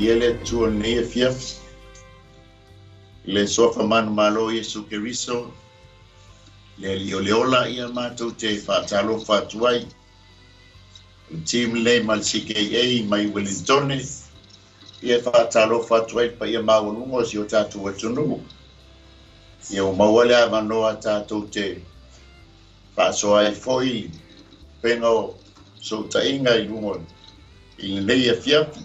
yele tuol ne fiaf le sofa man malo Yesu Keriso le leola ia matou te whaatalo whaatuai team le mal CKA mai Wellington ia whaatalo whaatuai pa ia maulungo si o tātou atunu ia o mawale a manoa tātou te whaasoai foi pengo so tainga I lungo I leia fiapi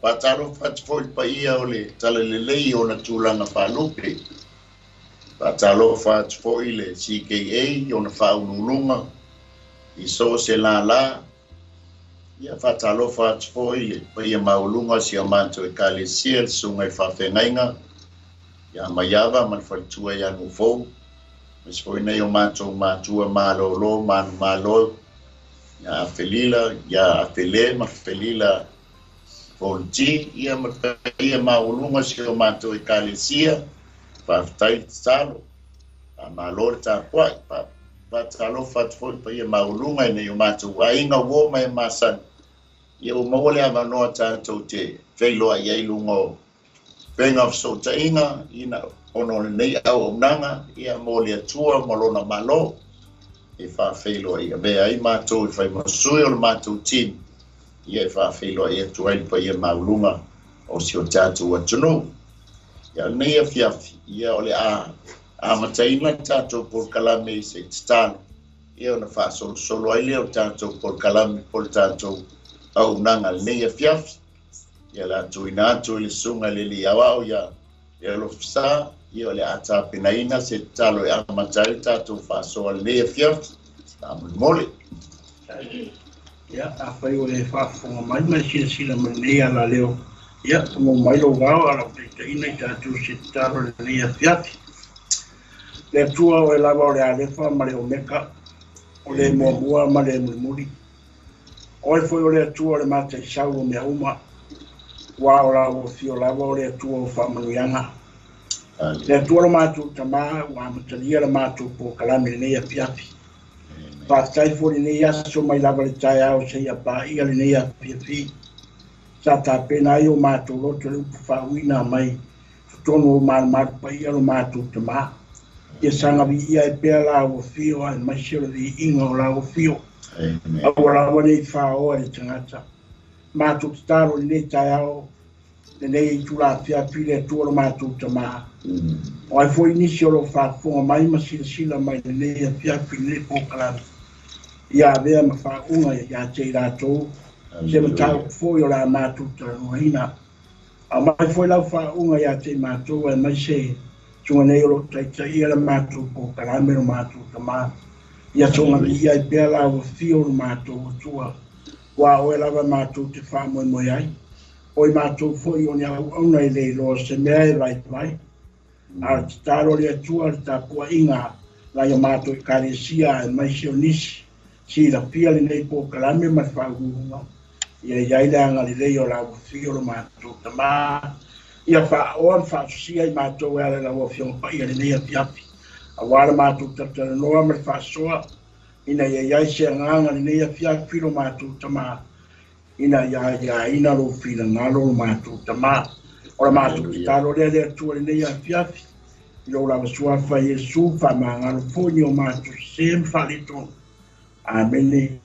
pataro whaatfoi pa ia o le tala le lei o na tūlanga whaalupe patalo whaatfoi le CKA o na whaunulunga I so se la ia whaatalo whaatfoi le pa ia maulunga si a manto e kalesia sunga I whawhengainga ia maiava man whalitua ia nufou Mas foi nei o manto matua malolo man malo ya felila ya fele ma felila volti ia ma ia maulunga si o manto e kalesia pa tai salo a malor ta kwai pa talo fat foi pa ia maulunga nei o manto ainga wo mai masan ia o mole ava no ta te felo ai lungo bang of so tainga ina ono nei au nanga ia mole tua molona malo e fa felo ia be ai mato e fai masui o mato team ia fa felo ia tuai pa ia maulunga o si o tatu atunu ia nei fiafi ia ole a mataina tatu por kalame se stan ia na fa solo ai le tatu por kalame por tatu au nanga nei fiafi ia la tuina tu le sunga le liawa ia lo fsa ia le ata penaina se talo ia matai tatu fa so le fiafi mole ia a fai o le fa fonga mai sila mania la leo ia mo mai lo gao ala peina tatu se talo le fiafi le tua o la va le alefa ma le omeka o le moa ma le muri oi foi o le tua le mate sau me uma wa ora o fio la va le tua fa manuanga le tua lo matu tama wa matalia le matu po kalame ne fiafi pa tai fo ni ya so mai la va le tai au se ya pa ia le ne fiafi sa ta pena io matu lo te fa wina mai tono mal pa ia lo matu tama ia sanga vi ia pe la o fio ai mai se le ingo la o fio agora vale fa o le tangata matu taro le tai au nei tula fia pile tuolo matu tama o ai foi inicio lo fa fo mai ma sila mai nei fia pile po kala ia vea ma fa una ia te rato se ma tau foi o la matu tano hina a mai foi la fa una ia te matu e mai se tunga nei lo tai ia la matu po kala me lo matu tama ia tunga ia pe la o fio matu tua wa o la matu te fa mo mo ai oi matou foi ona I le lo se mea vai a taro le tua ta kua inga la ia matou kalesia e mai sionisi si la pia le nei po kalame ma faunga ia ia le anga le o la fio lo matou tama ia fa on fa sia I matou ala la o fio pa ia le nei fiafi a wala matou tata no ma fa soa ina ia se nganga le nei fiafi lo matou tama ina ya ina lo fila ngalo matu tama ora matu talo le tu le ya fiafi lo la sua fa Yesu fa mangalo fonio matu sem falito amene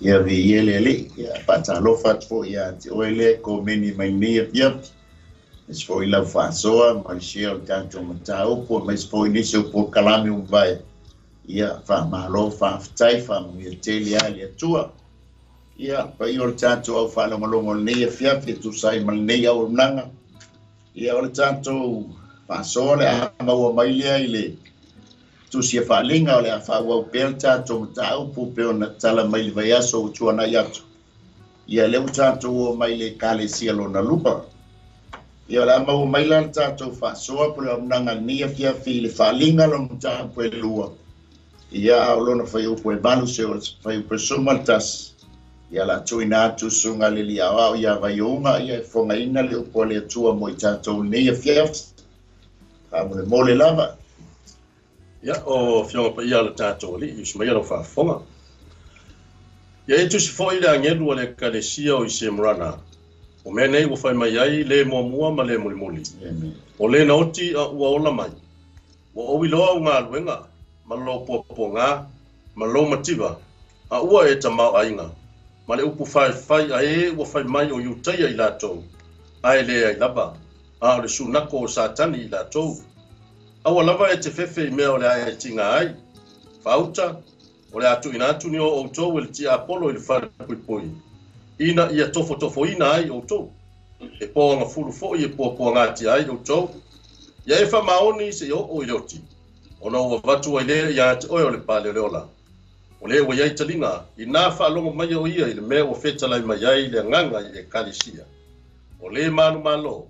ia vi ele ia patalo fat fo ia oile ko meni mai ne fiafi es foi la fa soa mal shel tanto matao po mas foi nisso por kalame vai ia fa malo fa tai fa mi telia le tua ia pa ior tanto au fa longo nei fiafi tu sai mal nei au nanga ia o tanto fa sole a mau mai ile tu si fa linga o le fa wa pelta to tau pu pe ona tala mai vai aso tu ana yato ia le tanto o mai le kale sielo na lupa ia la mau mai lan tanto fa so pu le nanga nei fiafi le fa linga lo ta pu lua ia au lona fa u pu balu se fa u presumaltas ia la tuina tu sunga le liawa ia vaiunga ia fonga ina le upole tua mo tatou nei fiaf a mole lava ia o fionga pa ia le tatou li isma ia lo fa fonga ia tu se foi le angelu le kalesia o se mrana O mea nei ua whai mai ai le mua ma le muli. O le nauti a ua ola mai. Ua owi loa o ngā luenga, ma lo po ngā, ma lo matiwa, a ua e tamau ainga. Ma le upu whai a e ua whai mai o iutaia i lātou. A e le ai lava, a o le sunako o sātani i lātou. A ua lava e te fefe i mea o le ai tinga ai. Whauta, o le atu ina atu ni o outou e le tia Apollo i le whare pui. Ina ia tofo ina ai outou. E pōanga furu fo i e pōpua ngāti ai outou. Ia e wha maoni se o i leoti. O na ua watu ai le ia te oe o le pāle leola. O le ua iai talinga, i nā whaalongo mai o ia i le mea o whetalai mai ai le nganga i le kalisia. O le manu malo,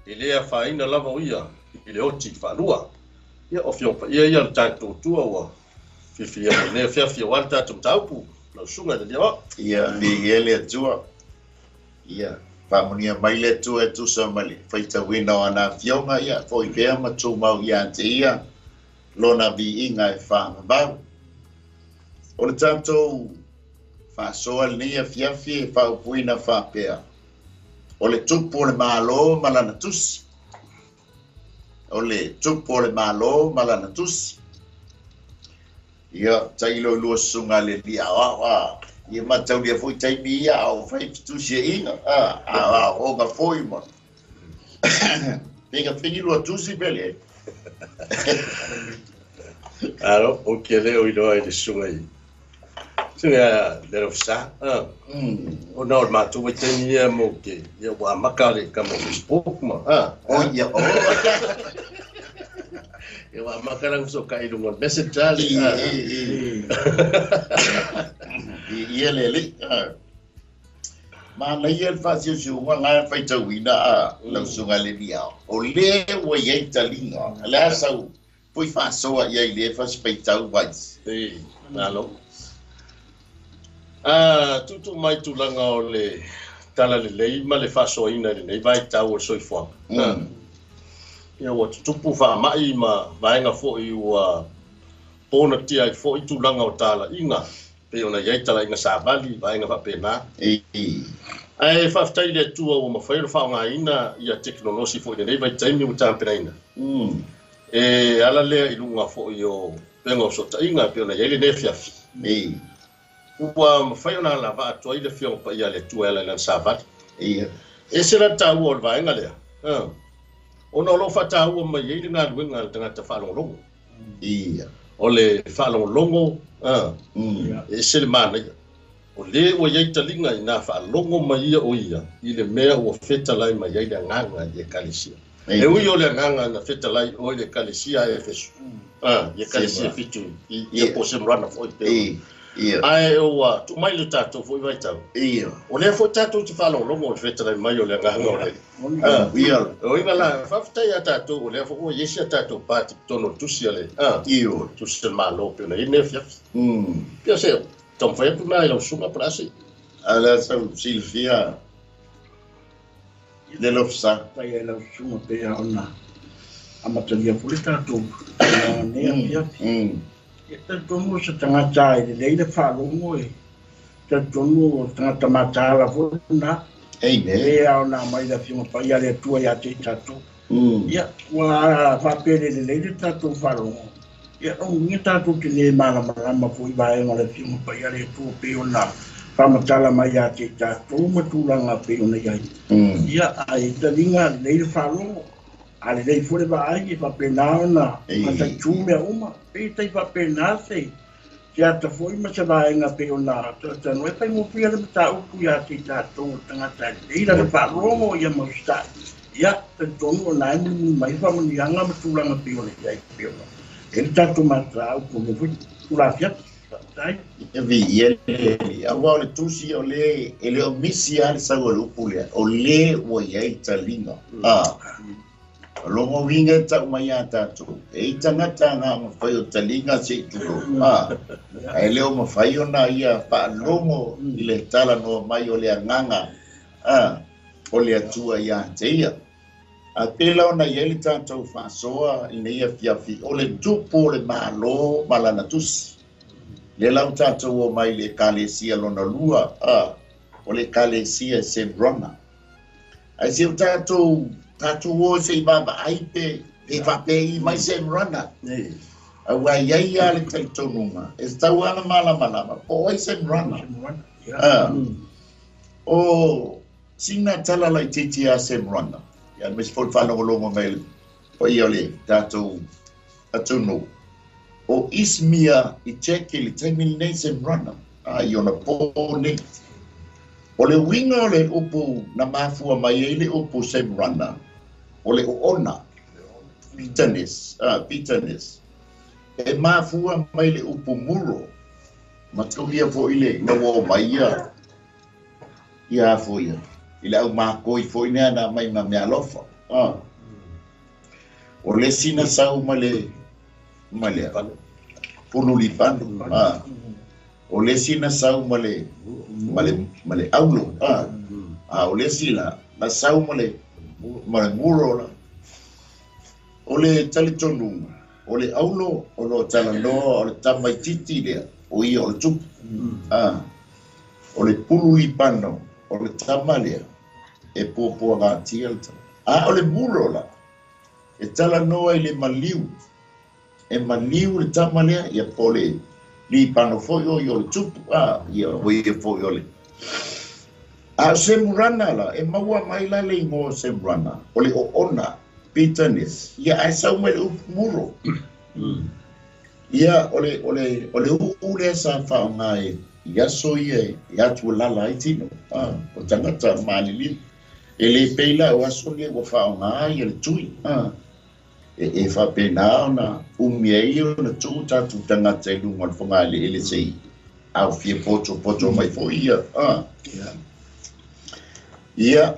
i lea whaina lava o ia i le oti whaalua. Ia o whiopa ia le tātou tua ua. Fifia mo ne fiafia wal tātou taupu. Lau sunga le lea. Ia ni ele tua. Ia. Pamonia mai le tua e tusa mali. Whaita wina o ana fionga ia. Fo i pēa ma tū mau ia te ia. Lona vi inga e whaanga bau. O le tātou whaasoa le nia fiafi e whaupuina whapea. O le tupu o le mālo malana tusi. O le tupu o le mālo malana tusi. Ia tailo lua sunga le lia wa. Ia matau lia foi taimi ia o fai tusi e inga. O nga foi mo. Pega fini lua tusi pele. Aro, o ke leo i loa i le sunga i. Sunga le rofsa. O nao mātou e taimi ia mo ke. Ia wa makare ka mo Facebook mo. O ia o. Ia wa makare so ka i lungon messenger. Ia lele. Ma na ia fazio si uma ngai fai tau ina lau sunga le lia. O le wa ia talinga. La sau foi fa soa ia le fa spai tau vai. Nalo. Tutu mai tu langa o le tala le lei ma le fa so ina le nei vai tau o soifo. Ia wa tupu fa mai ma vaenga fo i wa pona tia i fo i tu langa o tala inga. Pe ona ia tala inga sa bali vaenga fa pena. Ai fa ftai le tua o ma fairo fa nga ina ia teknolosi fo i nei vai taimi o tampena ina. Ala le i lunga fo i o pengo so ta inga pe ona ia le nefia. Ua mawhai ona la wa atua i le whiong pa ia le tua ela ilan sabat. E se la tau o le vaenga lea. Ona o lo fa tau o mai eile ngā luenga le tangata whaalongolongo. O le whaalongolongo. E se le mana ia. O le o iei talinga i nā whaalongo mai ia o ia. I le mea o whetalai mai eile nganga i e kalisia. E ui o le nganga na whetalai o le kalisia e whesu. I e kalisia fitu. I e pose mrana fo i pēma. Ai o tu mai le tato foi vai tau. O le foi tato te falo longo o fetala mai o le nganga o le. O inga la fafta ya tato o le foi yesi tato pati tono tusi ale. Tu se malo pe na ine fia. Pia se tom foi tu mai lo suma prasi. Ala sa Silvia. Le lofsa. Pai ela suma pe ona. Amatalia fulita tu. Ne pia. Te tono se tangata i le whaalongo e. Te tono tangata matala fona. E au nā mai la whiunga pai a le tua ia te tatu. Ia, ua whapere le tatu whaalongo. Ia, o ngi tatu te ne malama fui vaenga le whiunga pai a le tua peo nā. Whamatala mai a te tatu, matulanga peo na iai. Ia, ai talinga le whaalongo. Ale dei fore va ai fa penao na ata chume uma pe tai fa penase ya ta foi ma se va nga pe ona ta no e pai mo pia le ta u ya ti ta to tanga ta dei la fa romo ya mo sta ya ta tono na ni mai fa mo ni anga mo tu la ma pe ona ya pe ona el ta to ma tra u mo fu tu la fiat dai e vi ele a wa le tusi o le ele o misi al sa go lu pule o le wo ya italinga longo winga ta mai ata tu e tangata nga mo fai o talinga se tu ai leo mo fai ona ia pa longo i le tala no mai o le nganga o le atua ia teia a pela ona ia le tanto fa soa i nei fiafi o le tupu le malo malana tus le lau tanto o mai le kalesia lona lua o le kalesia se brona ai se tato o se baba ai pe fa pe mai se rana a wa ya le taito numa esta wana mala po ai se rana o sina tala lai titi a se rana ya mis fol fa lo mai po iole tato atuno o ismia I cheke le taimini nei se rana iona po ne o le winga o le upu na mafua mai ele upu se rana o le ona bitterness e mafua mai le upu muro matulia fo ile na wo mai ia fo ia ile au makoi fo ina na mai ma me alofa o le sina sau male punu li pandu o le sina sau male aulo o le sila na sau male muro la o le talitonu o le aulo o lo talanoa o le tamaititi lea o ia o le tupu o le pulu li pano o le tamalea e pōpua ngātia le tala o le muro la e talanoa I le maliu e maliu le tamalea ia pole li pano foi o le tupu ia o ia foi o le se murana la e maua mai la le ingo se murana o le o ona bitterness ia ai sau mai le muro ia o le ule sa whaonga ia so ia tu lala I tino o tangata malili e le peila o aso le o whaonga ia le tui e whapena na umie o na tu tatu tangata I lunga le whonga ele sei au fie poto mai fo ia ia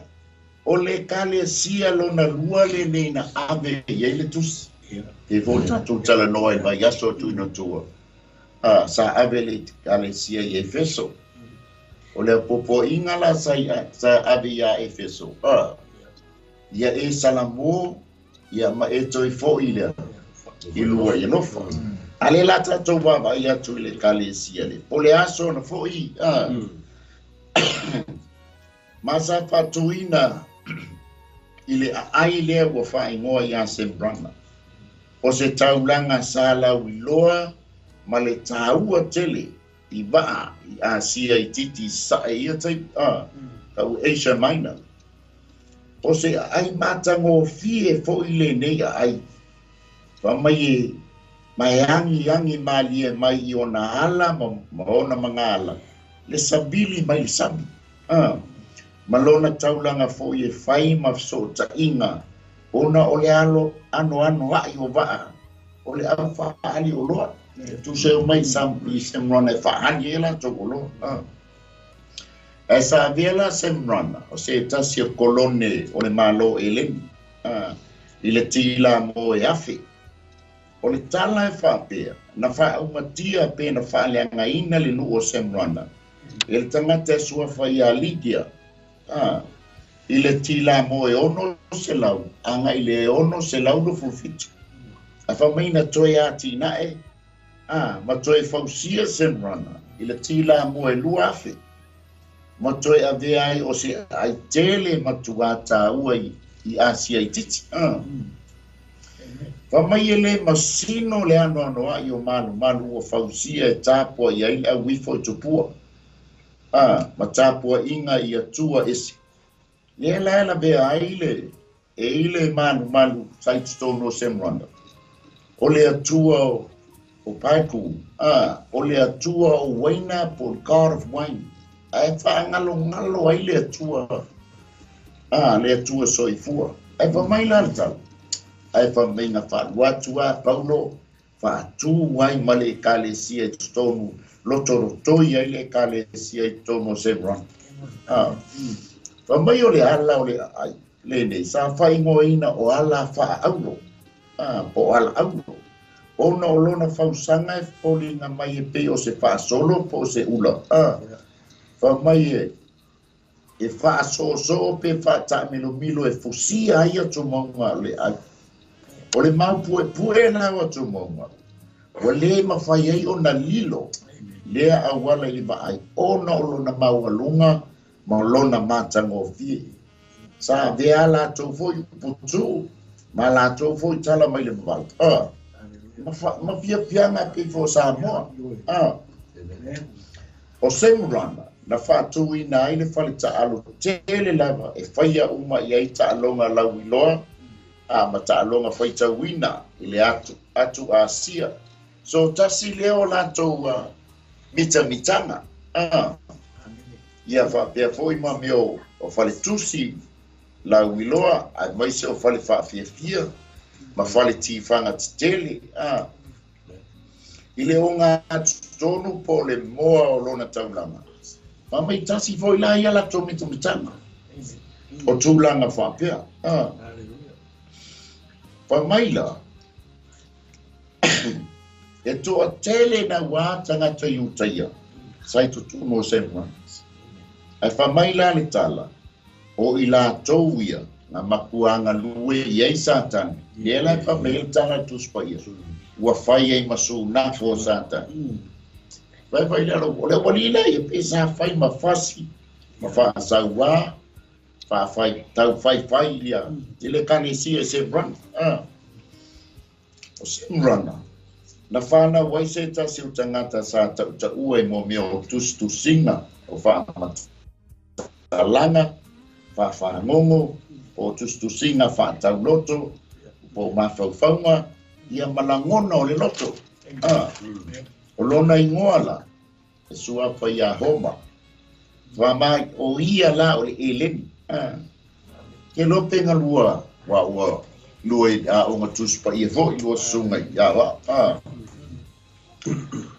o le kale sia lona lua le nei na ave ia le tus e volta tu tala noi vai aso tu no tua sa ave le kale sia e feso o le popo ingala sa ave ia e feso ia e salamo ia ma e toi fo ile I lua ia no fo ale la trato baba ia tu le kale sia le o le aso na fo I masa patuina ile ai le wa fa ingoa ia se brana o se taulanga sala wiloa ma le taua tele I ba a sia I titi sa ia tai tau Asia Minor o se ai mata ngo fie fo ile nei ai fa mai angi mali mai I ona ala ma ona mangala le sabili mai sabi malona taulanga fo ye fai ma so ta inga ona ole ano ai o va ole afa ali o lo tu se mai sam I semrona fa aniela to lo esa viela semrona o se ta si kolone ole malo ele ile tila mo e afi ole tala e fa pe na fa umatia pe na fa le ngaina le no semrona ele tangata sua fa ya ligia ile tila mo e ono se lau anga ile ono se lau no fulfitu afa maina toya tina ma toe fausia semrana ile tila mo e luafe ma toe ave ai o se ai tele matuata ua I Asia I titi fa mai ele masino le ano ai o malu o fausia e tapo I ai a wifo tupua ma tapua inga I atua esi le la be aile ele malu site stone no semranda o le atua o paiku o le atua o waina por God of wine ai fa ngalo ai le atua le atua soifua ai fa mai lanta ai fa menga fa watua paulo fa tu wai male kale sia stone lotoro toi ai le kale sia tomo semran fa mai o le ala o le ai le nei sa fa ingoina o ala fa aulo po ala aulo ona o lona fausanga e polinga mai e pe o se fa solo po se ula fa mai e fa so pe fa ta milo e fusia ai to monga le ai o le mau pue na o to monga o le ma fa ai ona lilo le awala I ba ai ona o lona mau alunga ma lona matango fi sa vea la tau foi putu ma la tau foi tala mai le maval ma fia pianga ke fo sa mo o semrana na fatu ina ile fale ta alo tele lava e faia uma ia ita alonga lauiloa ma ta alonga faita wina ile atu asia so tasi leo la to mitanga ia fa pe foi ma meu o fale tusi lauiloa a mai se o fale fa fia ma fale ti fanga tele ile onga tonu po le moa o lona taulanga ma mai tasi foi la ia la to mitanga o tulanga fa pe pa mai la e to tele na wa tanga to yutaia sai to tu no semwa ai fa mai la ni tala o ila towia na makuanga luwe ye satan ye la fa mai tanga tu spaia wa fai ai masu na fo satan vai la le walila e pesa fai ma fasi ma fa sawa fa fai tau fai lia ile kanisi se run o simrana na fana wai se ta si utangata sa ta ue mo meo tu singa o fa langa fa ngongo o tu singa fa ta loto po ma fa ia malangona o le loto o lona ingoala e sua fa ia homa fa mai o ia la o le eleni ke lo penga lua wa lui o matus pa ia vo i sunga ya wa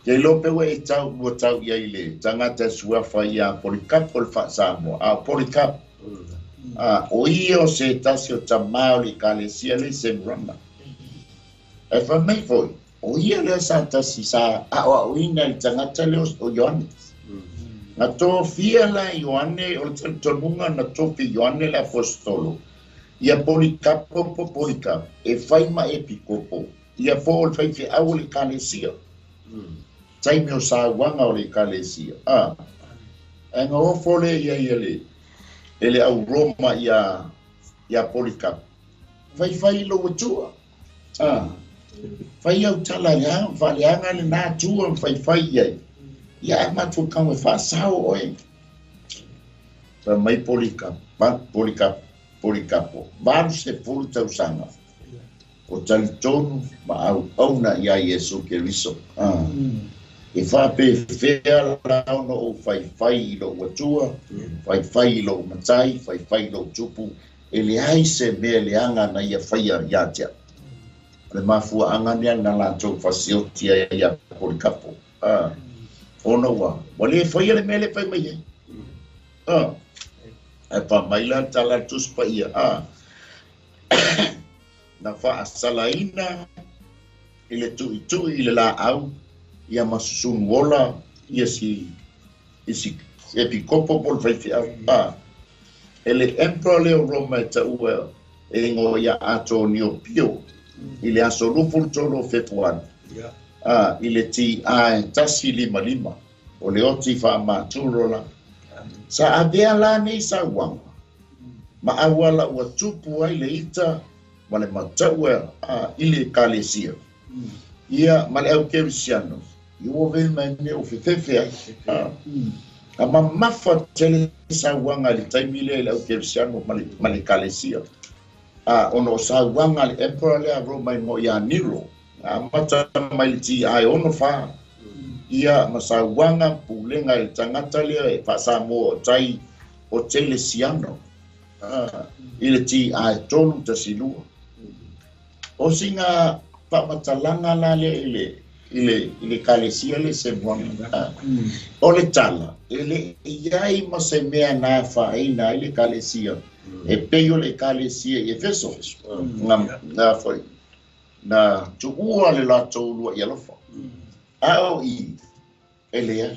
ke lo pe we tau mo tau ia ile tangata sua fa ia polikap ol fa samo polikap o io se tasio tamao li kalesia le semrama e fa mai foi o ia le santa si sa o ina tangata le o Ioannes na to fia la Ioanne o tonunga na to fi Ioanne la apostolo ia polikapo e fai ma epikopo ia po fai fi awli kalesia tai meu sa wanga o le kalesia nga o fole ia ele au Roma ia polikapo fai lo tua fai au tala ya vale anga le na tua fai ia ma tu kan we fa sao oi pa mai polikapo baru se pulta usanga o talitonu ma au na ia Yesu Keriso e fa pe fea la no fai lo watua fai lo matai fai lo tupu ele ai se me le anga na ia fai ya le mafu anga na la to fasio tia ia polikapo ono wa wale fai le mele fai mai e pa maila tala tus pa ia na fa salaina ile tu ile la au ia masun wola ia si epikopo por fai ele emperor leo Roma ta ua e ngo ia Antonio Pio ile asolufu tolo februari ile ti tasi lima o le oti fa maturola sa avea la nei sa wanga ma awala ua tupu ai le ita ma le mataua ile kalesia ia ma le au kerisiano i ove mai me o fefefe ai ama mafa tele sa wanga le taimile le au kerisiano ma le kalesia ono sa wanga le emperor le Roma mo ia Nero mata mai le ti ai ono fa ia masawanga pulenga e tangata lea e pasamo tai o telesiano ile ti ai tolu tasilua o singa pa matalanga la le ile kalesia le semwanga o le tala ile iai masemea na fa ina ile kalesia e peyo le kalesia e feso na foi na tu ua le la tolu ia lofa ao i elea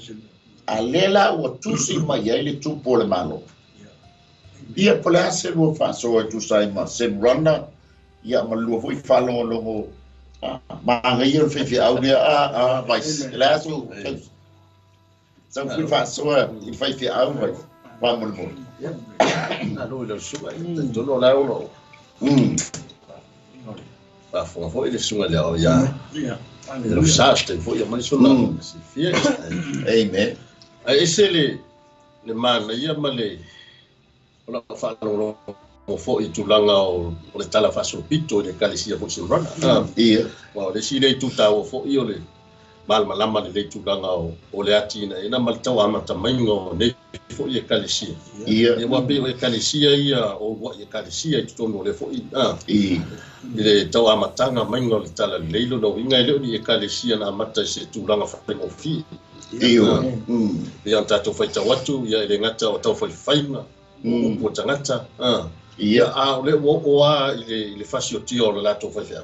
alela o tusi mai ele tu pole malo ia pole ase lo fa so tu sai ma sem randa ia ma lo foi falo lo ma ngai o fe au dia vai la so fui fa so i fai fi au vai pa mo lo le sunga to lo la lo ba fo ile sunga le o ya lo saste fo ya mai sona si fie amen ese le mana ia male ona fa lo mo fo i tulanga o le tala fa so pito le kalisia fo se rana ia wa le si le tuta o fo i ole mal malama le tulanga o le atina ina mal tawa mata maingo ne fo i kalisia ia e wa be o kalisia ia o wa i kalisia i tono le fo i le tawa matanga maingo le tala le lo no inga le i kalisia na mata se tulanga fa mo fi ia ia tato fa tawatu ia le ngata o tau fa faina o tangata ia a le wo a le fasio tio le lato fa fa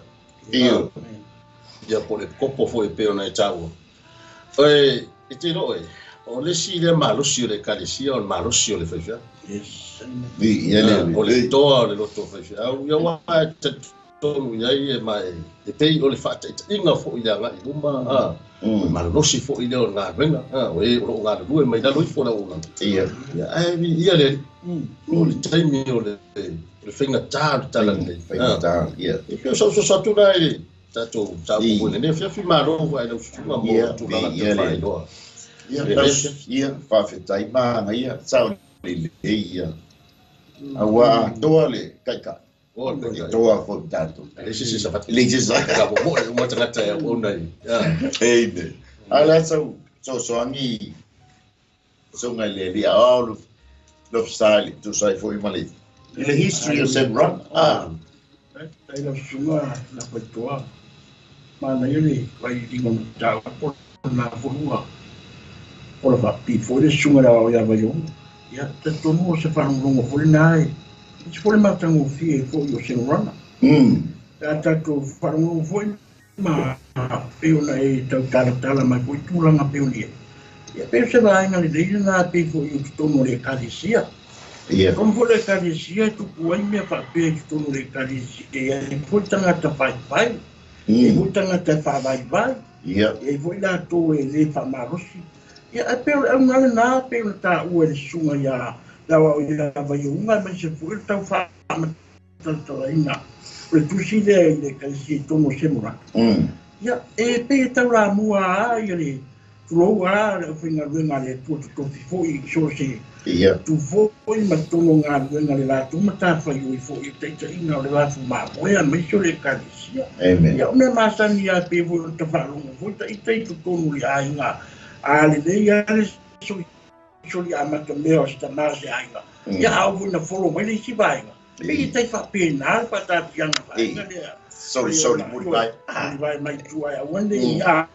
ia po le kopo fo e pe ona e tau e te no o le si le malo si le kalisia o malo si le fa fa ia o le toa le loto fa fa ia wa tonu ia e mai e pe o le fa inga fo ia nga i uma malo no si fo ile o nga venga o e o nga lu mai da lo fo na una ia ia le o le taimi o le whainga tala nei. Ia. Pio so tu nai tato tapu ne fiafi maro vai no sunga mo tu la te loa. Ia whawhetai mana ia sao le ia. Awa toa le kaika. Toa fo tato. Ese sa fat. Le sa ka mo tangata e o nai. Eide. Ala so angi so ngai le all of style to say for Malay. In the history of Sebron, ai la sunga na paitoa mana yoni vai dingo ta por na forua por va pi foi sunga la ya vai ya te tomo se fa un longo foi nai se foi mata un fi foi o Sebron ta to fa un foi ma pe una e ta ma foi tu la na pe unia ya pe se vai na le na pe foi o tomo le kalisia. Ia. Como foi a caricia, tu põe minha papel que tu não lhe caricia. E foi tangata pai. E foi tangata vai. Ia. E foi lá tu ele famarosi. E a pelo é na pelo tá o ele sunga ya. Da o ya vai uma mas se foi tão fama tanto ainda. Por tu se ele caricia tu não se mora. Ya e pe tá lá mua ele. Floa foi na le tu foi só se Ia. Tu foi matono ngā ruenga le la tu mata whai ui fo i teita inga le wafu maa moea meso le karisia. Amen. Ia me masani a pe vo ta whalonga fo i teitu tonu li a inga. A le nei a le so li a mata mea o sta maa se a inga. Ia au vo na folo mai le si va inga. Me i tei whape nā pa ta tianga va inga lea. Sorry, muri vai. Muri vai mai tu ai a wande i a.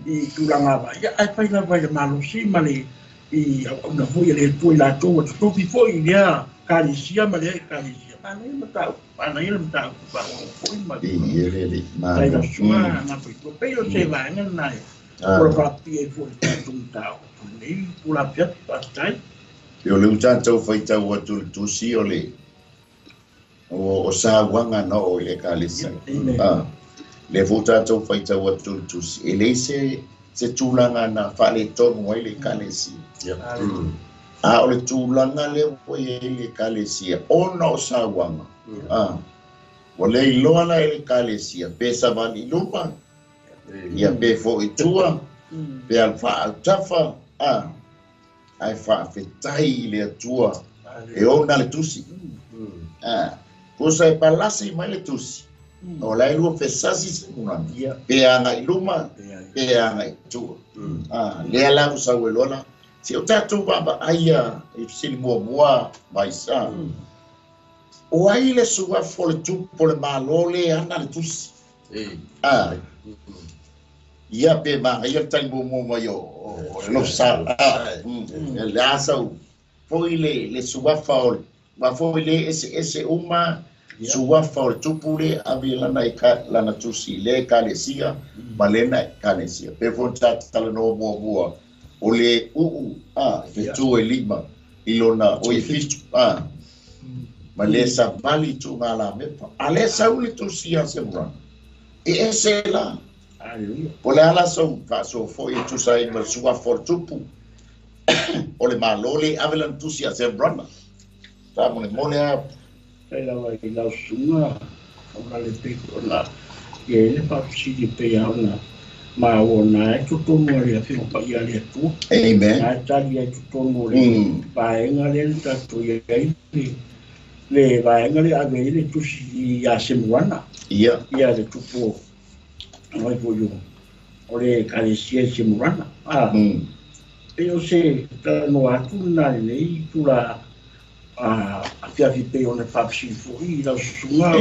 I tulanga va. Ia ai pai la vai le malo si male. I una foi le tu la tu tu foi ia kalisia ma le kalisia ma le mata ana ile mata pa foi ma Ele ma la sua na foi pero se va na por papi foi tu ta nei pula pia pastai eu le uta tau faita wa tu si ole o sa wanga no o le kalisia le vuta tau faita wa tu si ele se tulanga na fale tonu wa le kalisia. A ole tulanga le foi ele kalesia ona o sawanga o le iloana ele kalesia pesa vali lupa ia pe fo itua pe alfa tafa ai fa fetai le tua e ona le tusi cosa e palasi mai le tusi o la ilu fesasi semuna pe anga iluma pe anga itua le ala usawelona se o tatu baba aia e sili mua mai sa o ai le sua fole tu por malole ana le tusi ia pe ma ia tai mo mai o no sa le asa foi le sua fole ma foi le ese uma sua fole tu pure avila na la tusi le kalesia malena kalesia pe fon tata no mua ole tu elima ilona o fitu malesa bali tu ngala me alesa uli tu sia semra e esela ole ala so faso foi tu sai ma sua fortupu ole malole avelan tu sia semra ta mole a Sai la vai la sunga. Ona le pe ona. Ye le pa si di pe ona. Ma ona e tuto mo le fi pa ia le tu. Amen. Na ta ia tuto mo le. Pa enga le ta tu ia le va enga le ave le tu si ya semwana. Ia le tupo. Ai ko yo. Ole ka le si semwana. Eu sei, no atuna nei pula a fiafi pe ona papsi foi la sunga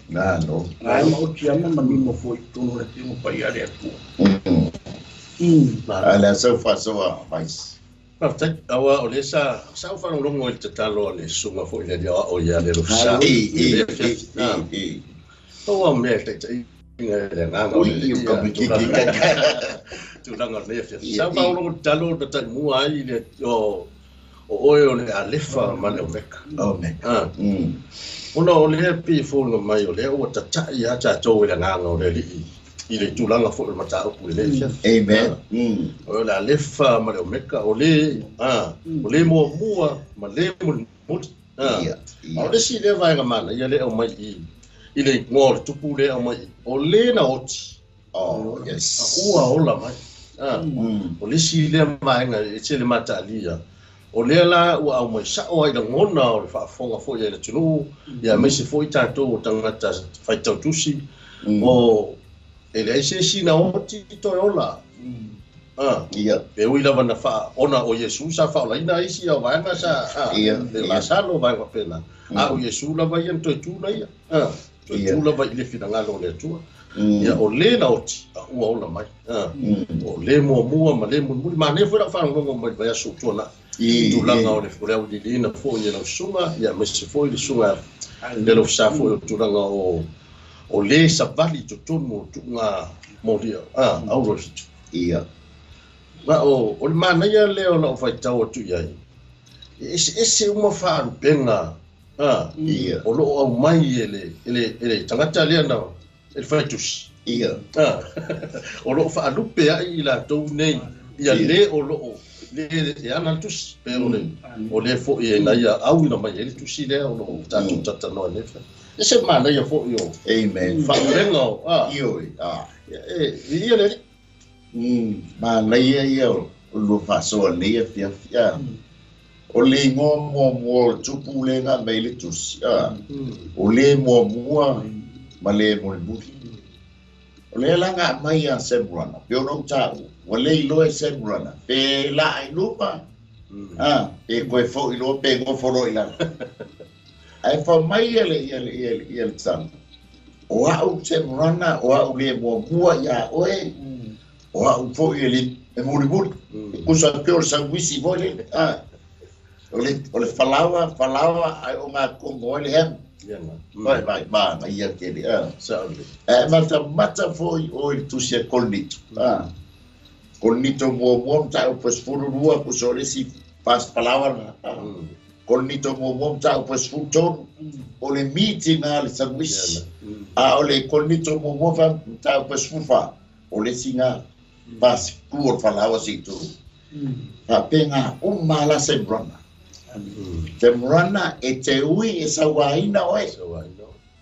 na no ai mo tiama mami mo foi tuno le timo pa ia le tu ala so fa so mais Perfect. Awa olesa sa fa no ngo te talo le sunga foi le o ia le rusa. O me te le nga o tu langa le fia. Sa fa no talo te mu ai le o le alefa ma le veka. o me Ona o le pi fo no mai o le o ta ta ia ta to le nga o le i le tulanga fo le mata o le fia. Amen. O la lefa ma le meka o le o le mo mua ma le mo o le si le vai ga mana ia le o mai i le ngor tupu le o mai o le na oti Oh yes. ua ola mai o le si le mai nga e le mata lia o le la ua au mai sa o ai ngona o le fa fonga fo ia le tunu ia me se foi tanto o tangata fai tau tusi o ele si na oti to ola Ia e ui lava na fa ona o Yesu sa fa la ina isi o vai na sa le la salo vai ko pena o Yesu lava ia to tu na ia to tu lava ile fina ngalo le tu ia o le na oti o ola mai o le mo ma le mo ma ne fo la fa ngo mai vai su tu na tu langa o le fo di dina fo ia no sunga ia me se fo le sunga le lo sa fo tu langa o le sa vali to tonu tu nga mo dia au ro ia ma o le mana ia le o na fai tau tu ia ese uma fa penga ia o lo au mai ele tangata le na ele fai tus ia o lo fa lupe ai la to nei ia le o lo le ia na tus pe o le fo ia na ia au na mai ele tusi le o lo tata no le fa ese mana ia fo yo amen fa lengo io ia le ma ia lo fa so le fia o le mo tupu le nga mai le tusi o le mo ma le mo bu o le la nga mai a sembrana pe no ta o le lo e sembrana pe la ai lupa e ko fo i lo pe go fo lo ila ai fa mai ele tsan o au sembrana o au le mo ya oe o au fo ele e mo ko sa pe o sa wisi vole o le falava ai o nga ko le hem vai ia ke le mata foi o tu se colnito colnito mo ta o pues furu rua ko so le si pas palavra colnito mo ta o pues futon o le meeting al service o le colnito mo fa ta o pues fufa o le singa pas kur falava si tu penga mala sembrana Temrana e te ui e sa waina oe.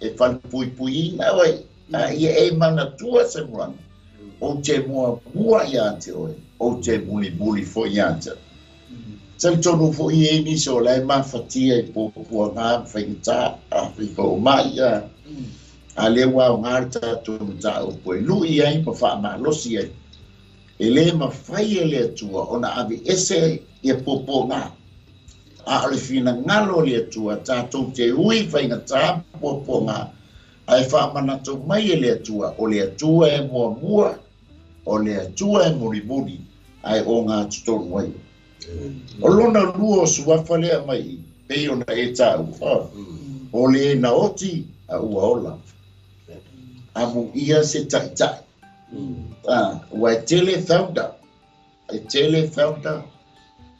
E whan pui na oe. Ia e mana tua semrana. O te mua iante oe. O te muli fo iante. Sam tonu fo i e niso lai mawhatia e pōpua ngā whaingita a whiko mai a. A le wau ngārta tonu ta o poe. Lui ai pa wha ma losi ai. E le ma whai e le tua ona avi ese e pōpua ngā. A le fina ngalo le tua tātou te ui whaingata pōponga ai whamanato mai le tua o le tua e mua o le tua e muri ai o ngā tutonu ai o lona lua o suafa lea mai pei ona e tāu o le na oti a ua ola a mu ia se tai ua e tele fauda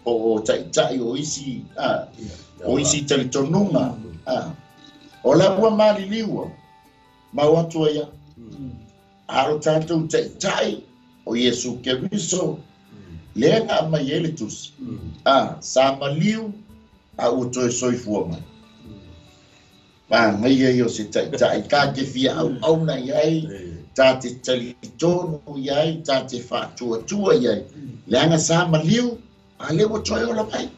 o tai o isi tali tonunga o la ua mali liua ma watu ia aro tātou tai o Yesu Keriso le nga mai ele tusi sa maliu a u toi soi fua mai ba ngai yo se tai ka ke fia au na yai ta te tali tonu yai ta te fa tua yai langa sa maliu a le o toi ola mai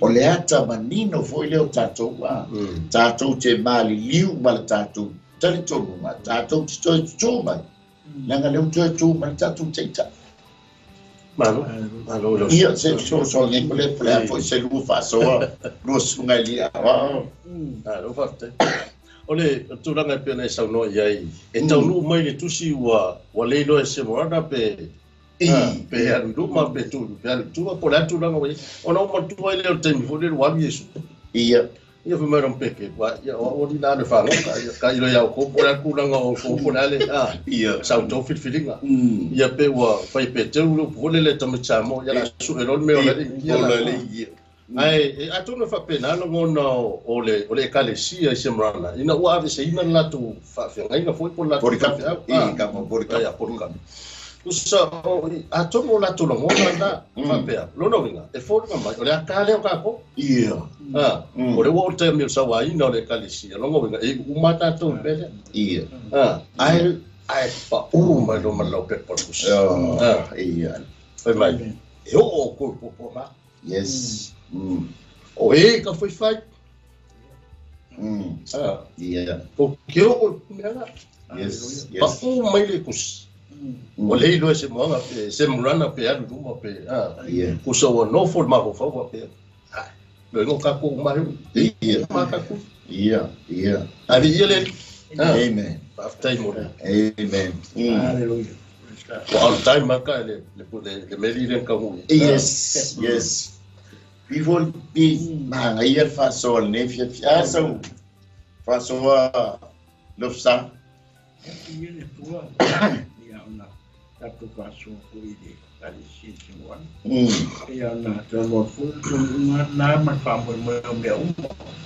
o le ata manino foi leo tatou wa tatou te mali liu mal tatou tali tonu ma tatou te toi tu mai langa leo toi tu mai tatou te ta Malo lo. Ia se so ngai pole foi se lu fa so lo sunga li a Lo fatte. Ole turanga pe na sa no yai. E tau lu mai le tusi wa le lo se morana pe pe alu lu ma pe tu po la tu langa we. Ona mo tu vai le tempo fo le wa yesu. Ia foi mais um peque, o di lá no falo, cai lo ia ko por aku langa o ko por ale ia sa to fit feelinga ia pe wa fai pe te lu vole le tamo chamo ia la su ero me o le ia ai a tu no fa pena no no ole kalesia semrana ina wa ave se ina la tu fa fe ngai foi por la por ka por ka usa a tu mo la tu no mo na fa pe lo no vinga e for ma ole a kale o ka ko ia ore wo te mi sa wa ina ole kalesia lo vinga e umata tu pe ia ai pa ma lo ma lo pe por us ia foi mai e o ko ma yes o ka foi fai ia o que o mera yes pa mai le kus o le lo se mo pe se murana pe alu mo pe ia ku so no for ma fa pe lo no ka ko ma ia ma ka ku ia ali ele amen after mo amen Hallelujah. all time ma ka le meri ren ka mo yes People be man ayer fa sol ne fia so fa so lo sa Ia tua ia ona tato paso kuide ali sisi wan ia ona tato fu na ma fa mo me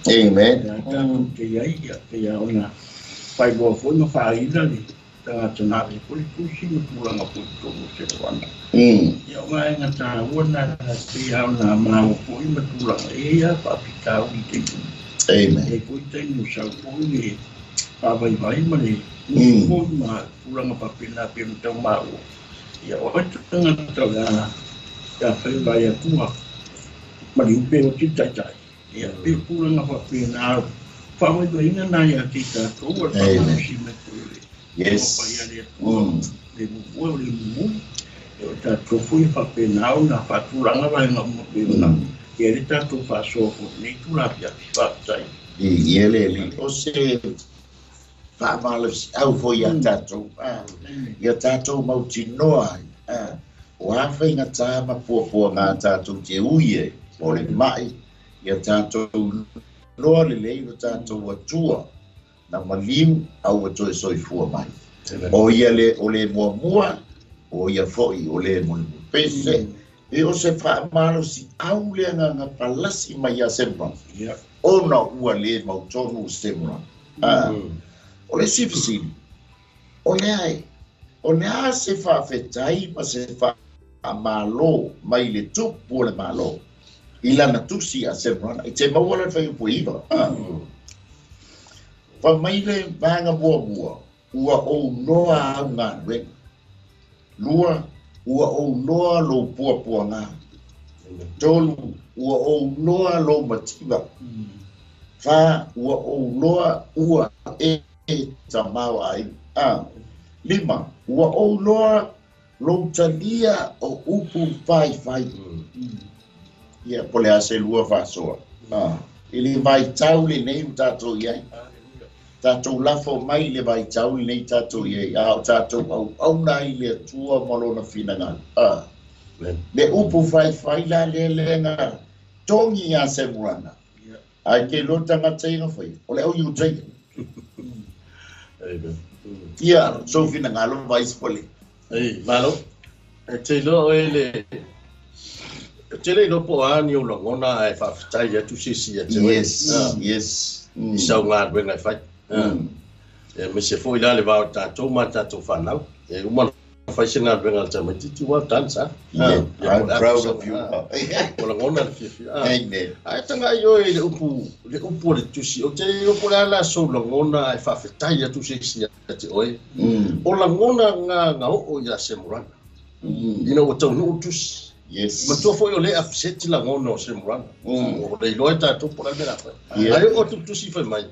amen tato te ia ona pai bo fu no fa ida ni ta tana ni pu si mo pula ma pu to se wan ia mai ngata wona ia ona ma pu ma pula ia pa pika u te amen e ku te no sa pu ni pa vai mani Pun ma pulang apa pina pin tau mau ya orang tengah tau ya fai bayar tua mari upe o kita cai ya pi pulang apa pina fa mo do ina na ya kita ko wa pa si me yes de mo le mo ta ko fui fa pina na fa pulang apa ngam mo pina ya ta to fa so ni tu la ya fa cai e ele o se fa malos au foi a tatou mau tinoa o a whainga tā ma pua ngā tatou te uie o le mai ia tatou loa le leiro tatou atua na maliu au atoe soifua mai o ia o le mua o ia foi o le pese e o se wha malos au le ngā palasi mai a semra ona ua le mautonu semra o le sifisili, o le a se whawhetai ma se whamalo mai le tupu o le malo i lana tusi a semrana i te mawala whai upo iwa wha mai le vanga mua ua o noa au ngā reng lua ua o noa lo pua ngā tolu ua o noa lo matiwa wha ua o noa ua tamau ai lima ua o loa lo talia o upu fai ia pole ase lua fasoa ili vai tauli nei tatou iai tatou lafo mai le vai tauli nei tatou iai au tatou au nai le tua malona finanga le upu fai la le lenga tongi a se murana ai ke lo tangata inga fai ole au yu tai ia so fina ngalo vai spole malo te lo ele te lo po ani o ngona ai fa tai ya tu sisi ya te yes so ngad when I fight e me se foi la le va ta to ma ta to fa now e uma whaisinga venga tama titi well done sir. I'm proud of you. Wala ngona fifi. Amen. Ai tanga yo le upu le tusi o te upu la so la ngona ai fa fetai atu se sia te oi. O la ngona nga o ya se murana. Ina o tau no tusi. Yes. Ma tu foi o le upset la ngona o se murana. O le loita tu por la ai o tu tusi fa mai.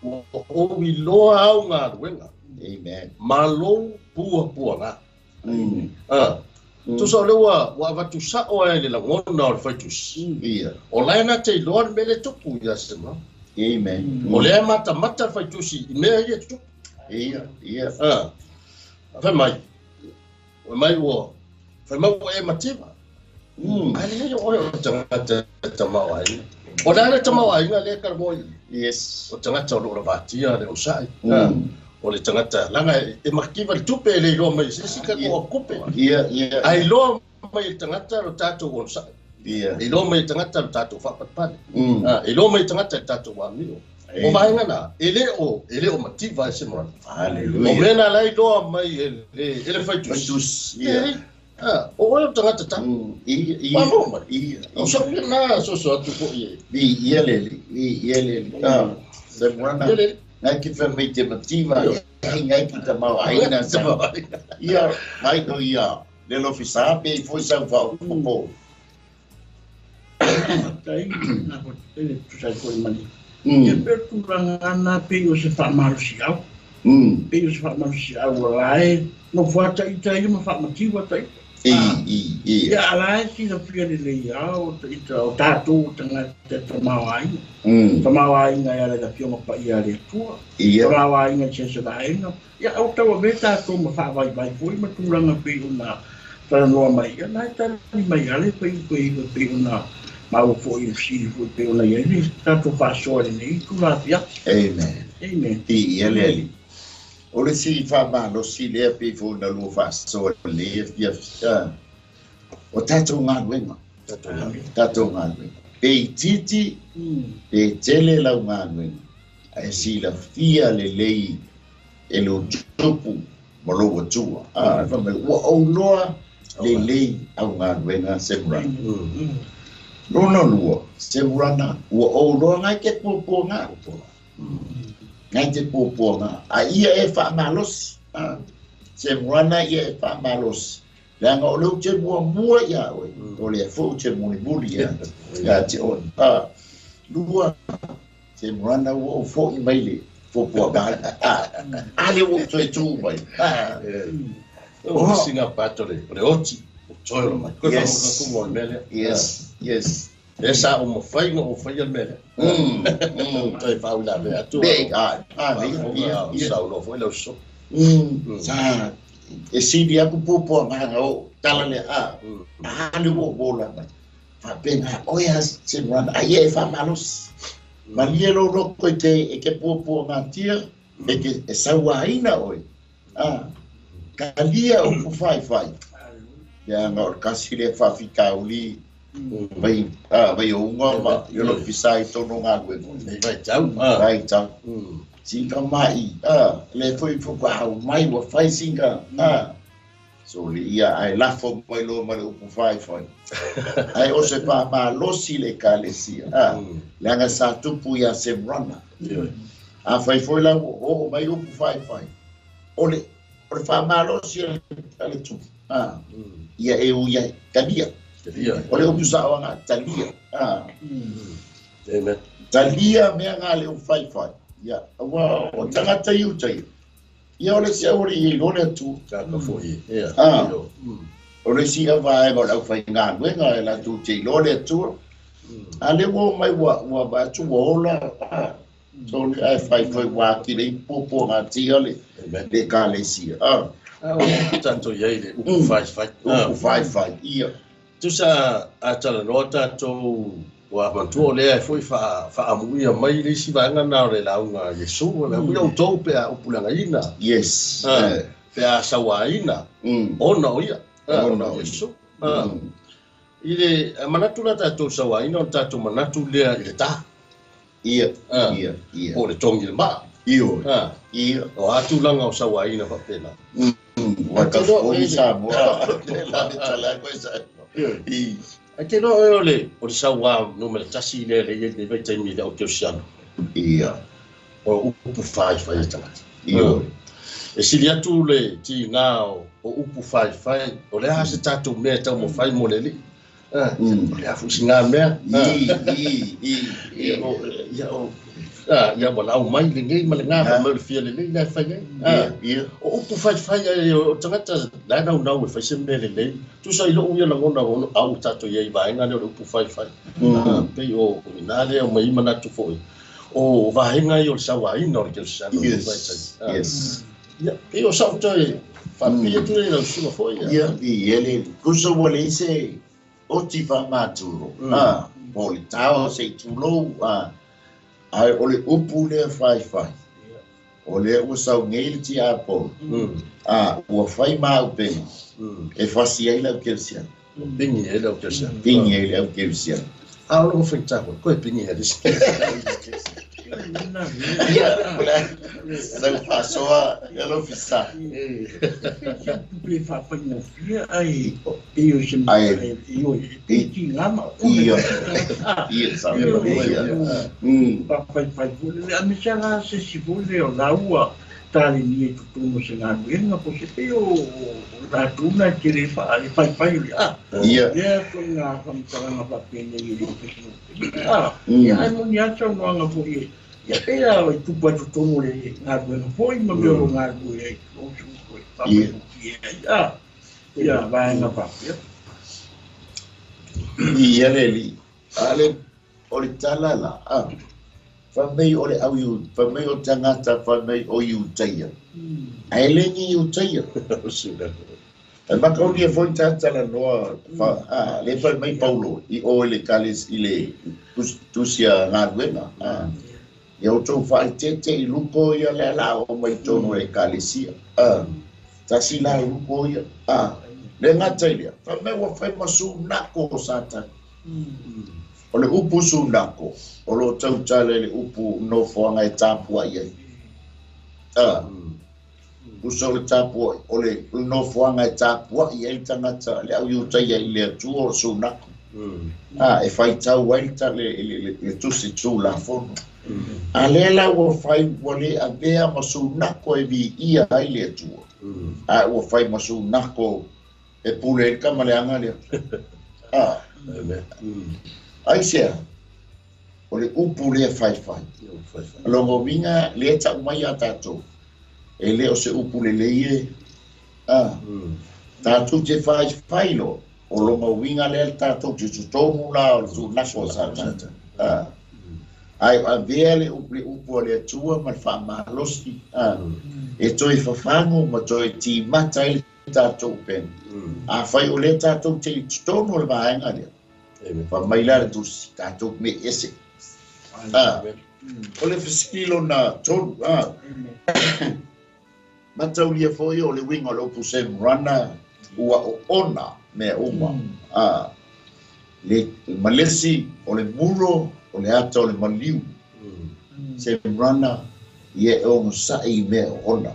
O wi loa au nga wenga. Amen. Malo pua nga. Tu so le wa va tu sa o le la ngona o fa tus. O la na te loa mele tu pu ya se ma. Amen. O le mata fa tusi me ye tu. Fa mai. O mai wo. Fa mai wo e mativa. Ai le o tanga mawai. O da tanga mawai nga le kar boy. Yes. O tanga tau lo va tia le o sai. O le tangata langa e makiva tupe le lo mai se sika ko kupe. Ai lo mai tangata ro tato o sa. E lo mai tangata ro tato fa pat. E lo mai tangata tato wa mio. O mai ngana ele o mativa se mo. Hallelujah. O mena lai lo mai ele fai tus. O tangata ta. O sa na so tu ko ye. Ele. Se morana. Ngai ki fa mai te mativa ngai ki ta mau aina sa ia mai no ia le lo fisa pe foi sa fa po tai na ko ele tu sai ko mani e per tu rangana pe o se fa marcial pe o se fa marcial lai no fata itai ma fa mativa tai ia lai si na pia de le ia o tatu tanga te tamawai tamawai nga ia le pio ma pa ia le tua tamawai nga se se dai no ia o tawa beta to ma fa vai foi ma tu ranga pe una para no mai ia na ta ni mai ale pe una ma o foi si pe una ia ni tatu fa so ni tu la via amen ele o le si fa ma lo si le pe fo na lo fa so le ia o tato nga wenga tato nga wenga pe titi pe tele la nga wenga ai si la fia le lei e lo tupu mo lo tua fa me o loa le lei au nga wenga semra no semra o loa nga ke po nga ngai te poponga a ia e fa malos se mwana ia e fa malos la nga o lu te mua ia o le fo te muli ya te on lua se mwana o fo i maile fo po ga ale o te tu mai o singa patole le oti toiro mai ko mo mele yes esa o mo fai al mele tai fa una be atu sa no foi lo so sa e si dia ku popo nga o tala le le bola fa pena o ya se ran ai fa malos malielo ro ko te e ke popo nga tia e ke sa waina oi kalia o fai ya nga kasi le fa fika uli vai o ngoma yo lo fisai to no nga we vai tau singa mai le foi fu kwa mai wa fai singa so le ia ai la fo mai lo ma o fai ai o se pa ma lo si le kalesia la nga sa tu pu ya se rana fai foi la o mai o fai o le fa ma lo si le tu ia e u ia kabia ole o pusa o nga talia talia me nga le o fai ya wa o tanga tai ia ole se ori i lore tu ka fo i ole si va e la fai nga wenga la tu te lore tu ale wo mai wa ba tu ola so le ai fai wa ki le popo nga ti ole de ka le si tanto ia le u fai ia tu sa atala nota to wa mantu le foi fa amuia mai le si vanga na le launga Yesu le u to pe o pulanga ina yes pe a sawaina ona ia ona Yesu ile manatu na to sawaina o tato manatu le ile ta ia o le tongi le ma ia o atu langa o sawaina fa pena Wakafoni Samoa. La de tala koisa. Ate no ole o sawa no me tasi le le vai tai mi o ke siano. Ia. O upu fai tala. Ia. E sili atu le ti ngao o upu fai o le hase tatu me tau mo fai mo le li. Le afu singa me. Ya wala o mai le ngai ma le nga ma le fia le le fai ngai. O upu fai o tangata la na na fai se me le tu sai lo uia la ngona o au tatu ye vai nga le upu fai. Pe o minale o mai mana tu foi. O vai nga yo sa vai no ke sa no vai. Yes. Ya, eu só estou família tudo aí não cima foi. Ya, ele kuso wale se otiva maturo. Poli tao se tulo ai ole upu le fai. Ole usau ngeli ti apo. O fai mau ben. E fasi ai la kelsia. Pingi ele o que se. Pingi ele o kelsia. Ah, não foi tá, coi pingi ele. Não passou a ela oficial. Ele faz no fia aí eu chamo eu tem lama. Ia sabe papai a me chama se vole na rua tá ali tu no cenário não pode ter o da tuna que ele faz ia com a vamos papel ele ia não ia só não foi ia pela tu pode tomar não foi mas meu não foi ia vai na papel ia ele ale olitala famei ole au yu famei o tangata famei o yu taia ai lengi yu taia e makau dia foi tala noa le famei paulo I o le kalis ile tusia ngaruena e o tau fai tete I luko ia le la o mai tono e kalisia tasi la luko ia le ngata ilia famei wa fai masu nako sata o le upu sunako o lo tau tale le upu no foanga e tapua ia uso le tapua o le no foanga e tapua ia I tangata le au iuta ia I le atu o sunako e fai tau waita le tusi tu la fono a le la ua fai wale a vea ma sunako e vi ia ai le atu ua fai ma sunako e pule e kamaleanga le ai sea o le upu le fai longo vinga le ta mai atato e le o se upu le ie tatu te fai lo o longo vinga le tato te tutomu la o tu naso sa ai a vele upu le tua ma fa ma losi e toi fa fango ma toi ti matai tato pen a fai o le tato te tutomu le vaenga le fa mai la tu tato me ese o le fisilo na tonu matau ia foi o le winga lo pusem rana ua o ona me uma le malesi o le muro o le ata o le maliu se rana ye o sai me ona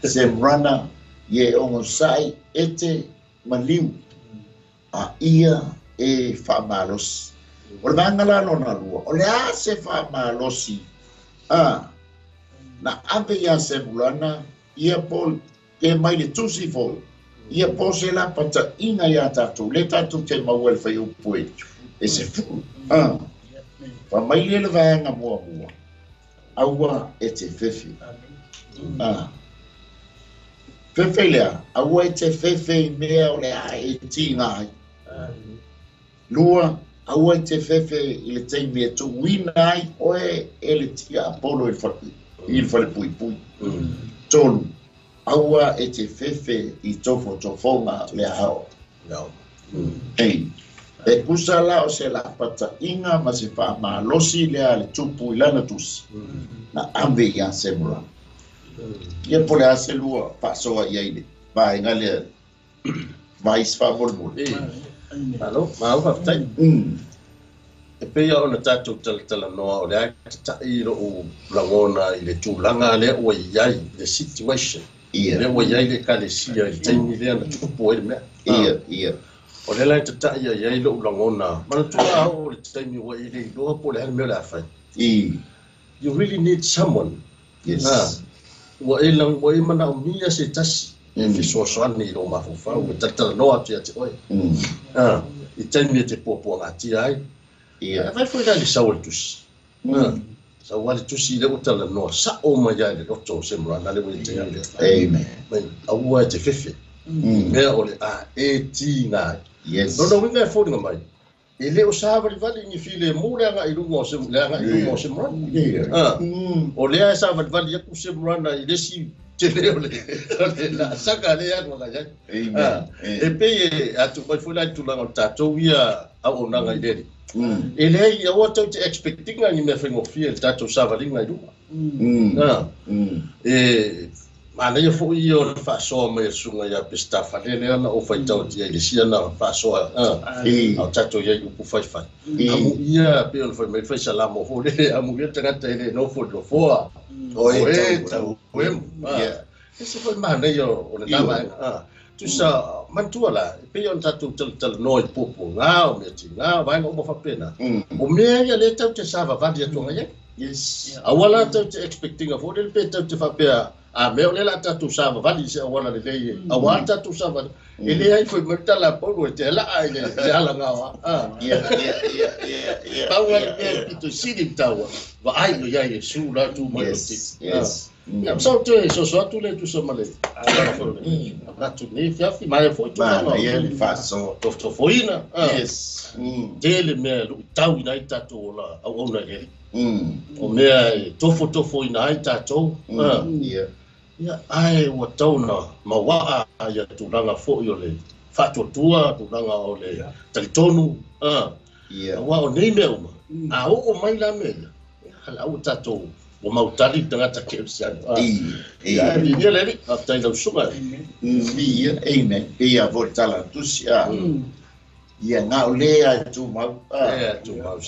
se rana ye o sai ete maliu a ia e fa malos o le mangala no na lua o le a se fa malosi na ave ya se bulana ia pol ke mai le tusi fo ia po se la pata ina ya tatu le tatu te mawel fa eu poe e se fu fa mai le vanga mo aua e te fefe fefe lea aua e te fefe mea o le a e tinga lua aua e te fefe I le teimi e tu winai oe e le tia apolo il fa le pui tonu aua e te fefe I tofonga le hao e kusa la o se la pata inga ma se fa ma losi le tupu ilana tusi na ambe ya semura ia pole ase lua pasoa ia ile vai ngale vai sfa bolbol alo mau fa tai e pe ya ona tatu tala no o le ta I ro langona I le tulanga le o iai the situation Ia. Le wa ia le kalesia i taimi le ana tupu e mea. Ia. O le lai tata ia lo ulangona. Mana tua o le taimi wa i le loa po le hana mea le awhai. You really need someone. Yes. Wa e lang wa e mana o mia se tasi. E fisoasoani i lo mafufau. E tatala noa atu ia te oe. I taimi e te pōpua ngati ai. Ia. Vai foi le sau le tusi. Sau wale tusi le utala noa. Sa o mai ai le roto se mrana le wale te ile. Amen. Aua e te fefe. Mea o le a e ti ngā. Yes. No winga e fōringa mai. E leo sawa vali ni file mo le anga i lungo se le anga i lungo se mrana. O lea e sawa vali aku se mrana i lesi te leo le la saka le anu nga jai. E pe e atu mai foi lai tulanga o tātou ia au o nanga i leri. E lea i awa tau te expectinga ni mea whaingofia le tātou sawa ringa i lunga. E mana ia fo i o le whaasoa mai sunga ia pe stafa le ana o whai tau tia i le sia na whaasoa au tātou ia i upu whai. Amu ia pe on whai mai whai salamo ho le amu ia tangata i le nofo lo foa. O e tau wemu. Ese foi mana ia o le nama. Tusa mantua la pe on tātou tal noi popo ngā o mea ti ngā vainga o ma whapena. O mea ia le tau te sava vadi atonga ia. Yes. Awala tau te expectinga fo le pe tau te whapea. A meo le la tatu sava vali se awala le lei. Awala tatu sava. Ele ai foi mertala polo e te la ai le ala ngawa. Ia. Pau le pito sidi tawa. Va ai no ia e su la tu mai ti. Yes. Ia so te so tu le tu so male. La tu ne fiafi mai foi tu no. Ia le faso. To foina. Yes. Dele me lu tau ina tatu la au ona ele. O mea tofo ina ai tatu. Ia. Ia ai wa tauna mawaa ia tulanga fo i ole fatotua tulanga ole talitonu ia wa o nei mea uma a o mai la mea hala o tato o mautali tangata kepsian ia ia le a taila sunga ia amen ia voltala tusia ia nga ole ai tu mau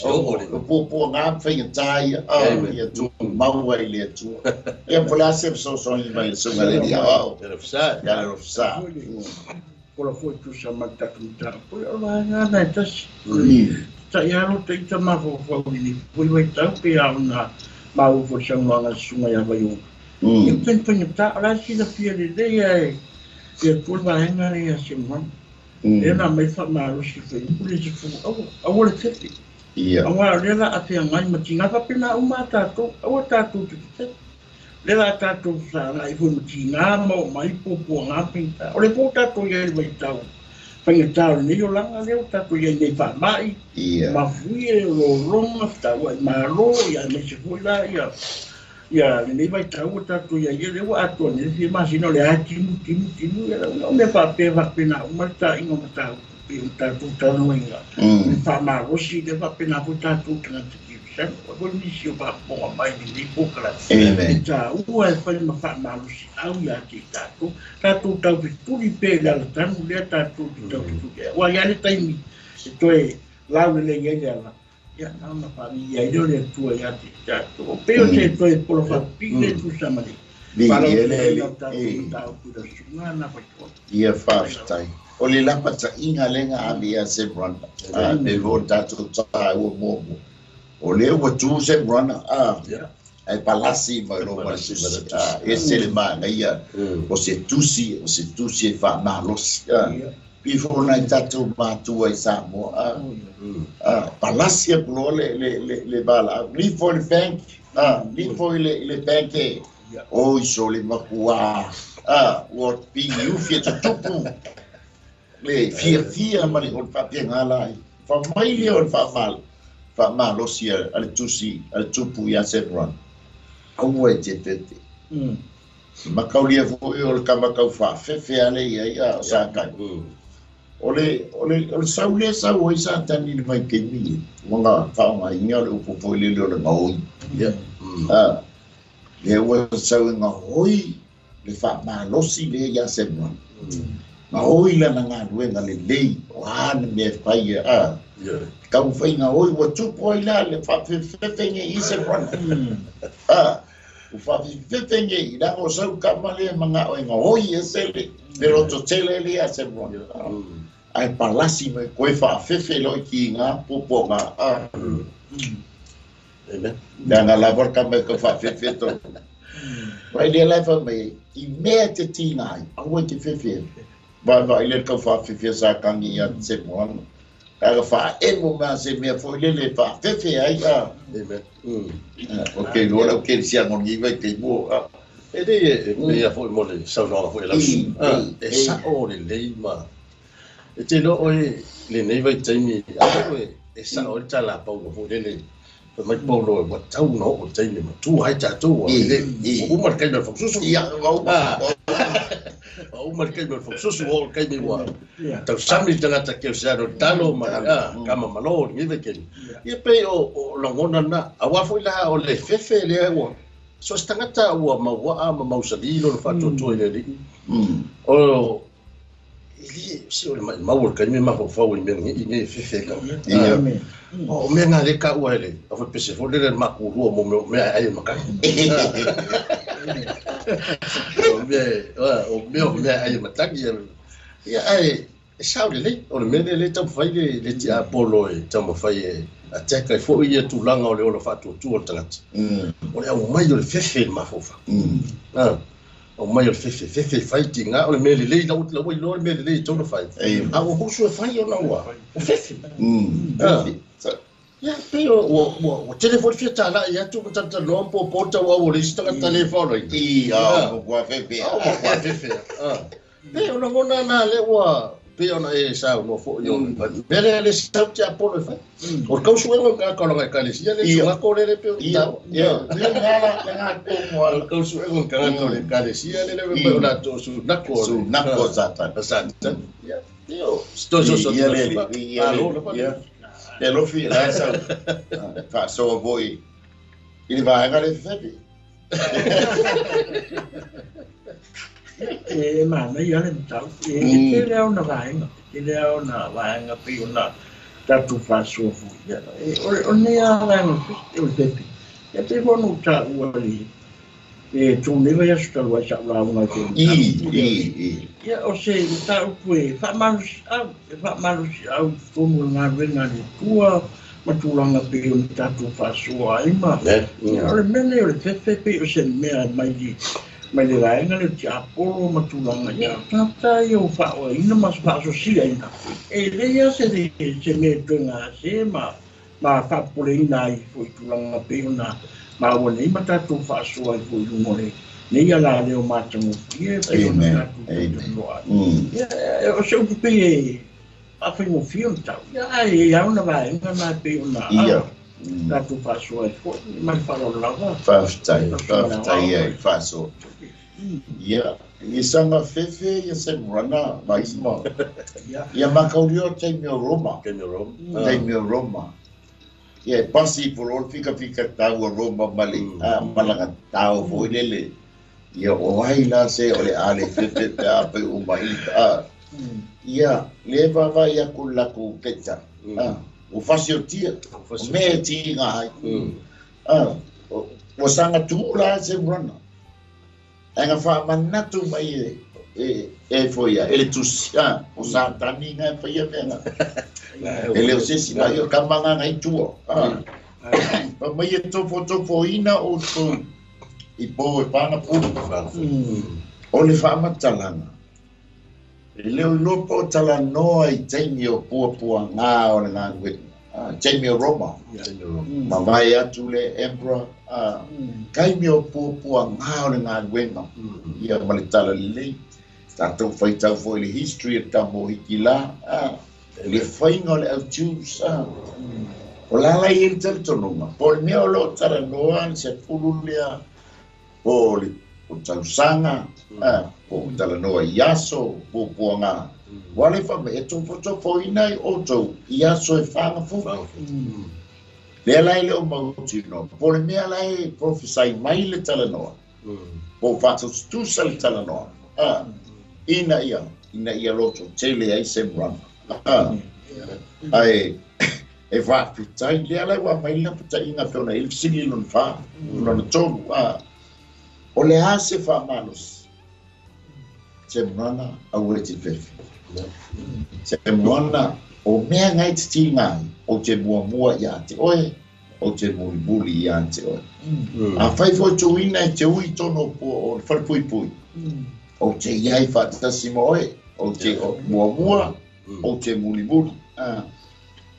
o popo nga whaingatai ia tu mau ai le tu ia pola se so i mai sunga le dia au ia rofsa Kola foi tu sa mataku ta. Poi ala nga tas. Ta ia no te ta ma fo ni. Poi vai ta pe a una mau fo sa nga sunga ia vai u. Ia pen ta ala si da fia de ia ia poi vai nga ia se man. E na mai fa ma ro si fe. Poi se fu au le te. Ia. Awa le la ate nga ma tinga fa pena uma ta to. Awa ta to te. Le la tātou sa rai fu mti ngā mau mai popo ngā pinta. O le po tātou iai mai tau. Whainga tāu ni o langa leo tātou iai nei wha mai. Ma fui e o ronga tau ai ma ro ia me se fui la ia. Ia nei mai tau tātou iai e leo atua ni si ma sino le a timu. O me wha pena o mai tā ingo ma tau. Pe o tātou tātou inga. Me wha ma rosi le wha pena fu tātou tanga te o ko ni si o ba po mai ni pokala ta o e fa ma fa ma lu si au ya ti ta tu ta tu ni pe la tan le ta tu o ya le tai se to e la le ya ya na ma fa ni ya le tu ya ti ta tu o pe o se to e por fa pi le tu sa ma ni para le ta tu da sunga na pa ko ia fa tai o le la pa ta inga lenga avia se branda be vo ta tu ta o mo o leo wa tu se rana ai palasi mai lo mai e se le ma ia o se tusi e fa malos before na tatu ma tu ai sa mo palasi pro le bala li for the bank li for le bank o so le makua what be you fit tupu le fia mari on fa ngala fa mai le on fa mal fa malosia al tusi al tupu ya sebran au e te tete makaulia vo e o kamakau fa fe ale ia sa ka ole saule sa o isa tani mai ke mi wanga fa mai ngia le upo le mau ya le wa sa nga hoi le fa malosi le ya sebran ma hoi la nga ruenga le lei o han me fa ia kau whainga oi wa tupu ai la le whawhewhenga i se rana. Ufafifetengi, idango sau kamale mga oingahoi esele, pero to tele le ase mwana. Ai palasi me koe whaafefe lo ki ngā pupo ngā. Amen. Nanga lavar ka me ko whaafefe to. Rai le laifa me, I mea te tina ai, aua te fefe. Vai le ka whaafefe sa kangi ia se mwana. Aga wha emo mea se mea fo lele whaafefe ai. Amen. Ok, lola o kere sia ngongi vai te mua. E re e a foi mole sau no foi la. E sa o le lei ma. E te no oi le nei vai taimi a foi e sa o ta la pau no foi le. Mai pau no wa tau no o taimi ma tu hai ta tu. O mar kai no fusu. Ia O mar kai no fusu o kai mi wa. Tau sami tanga ta ke sa no talo ma kama malo ni ve ke. Ia pe o longona na a wa foi la o le fefe le wa. So stangata ua maua ma mausalilo le whatoto ele li. O ili si o le maua kai me maho fau i mea i nge fefe ka. O mea ngā reka ua ele. A fai pese fo lele maku rua mo mea ai makai. O mea ai mataki. Ia ai e sao le le. O le mea le tau fai le ti a polo e tau ma fai e. A te kai fo ia tūlanga o le ola whatoto o tangata. O le au mai o le fefe ma fofa. O mai o le fefe fai ti ngā o le mele lei lau te lau i loa le mele lei tōna fai. A o husu e fai o na ua. O fefe. Ia pe o telefoni fia tāla i atu ka tata loa po pota wa o le istanga telefona i. Ia, o kua fefe. O kua fefe. Pe o na ngona na le ua pe ona e sao no fo yo. Mele le sao te apolo fai. O kau suenga ka kalanga kalesia le suga ko le pe o tau. Ia, le ngā kōmoa. O kau suenga ka kalanga kalesia le pe o na to su nako. Su nako zata. Sata. Ia. Io sto so. Ia le. Ia. Le lofi la sa. Fa so voi. Ili va ngale fefe. E mana ia le tau. E te leo na vaenga. Te leo na vaenga pe ona tatu faso fu. O ne a vaenga o pepe. E te vonu ta uali. E tu ne vai sta wa sa la una ke. Ia o se ta pue fa manus au como na venga ni tua matulanga pe on tatu faso ai ma. Ia o mene o pepe pe o se mea mai di. Mai le vaenga le te apolo matulanga ia tata i o whao ina mas whao sia ina. E leia se me tunga se ma whapole ina i fo i tulanga pe ona ma wane ima tatu whaasua i fo i lumore. Ne ia la leo mātango fie pe ona tatu loa. O se upu pe e awhingo fio tau. Ia e auna vaenga na pe ona. Ia. Tatu whaasua i fo i mai whalo lawa. Whaftai e whaaso. Ia, I sanga fefe ia se mrana maisma. Ia makaurio teimi o Roma. Teimi o Roma. Ia pasi por fika tau o Roma mali. Malanga tau fo lele. Ia o haila se o le ale fefe te ape umaita. Ia leva vai ia kulaku peta. O fasio tia. Me ti ngai. O sanga tu la se mrana. Anga fa manatu mai e foi ele tusia o satani nga fa ia venga ele o sesi mai o kamanga ngai tuo pa mai to foto ina o to I po e pana pu o le fa matalanga ele o no po talano ai taimi o pu nga o nga taimi o Roma ma vai atu le emperor kai mio pu ngao nga wenga ia malitala le tato fai tau foi le history e tamo hikila le fainga le au Jews o la la i tonga por mio lo tara noan se pululia o le o tau sanga o tala noa yaso pu nga wale fa me to foi nai o to yaso e fanga fu le lai le o mautino por me lai prophesy mai le talanoa po fato tu sal talanoa ina ia loto tele ai sembra ai e va fitai le lai wa mai la fitai na tona il sigi non fa non to O le ase fa malos. Se mwana au e te fefe. Se mwana o mea ngai te ti ngai o te mua ia te oe o te muli ia te oe. A fai fo tu ina te ui tono o fai pui. O te iai fatasi mo oe o te mua o te muli.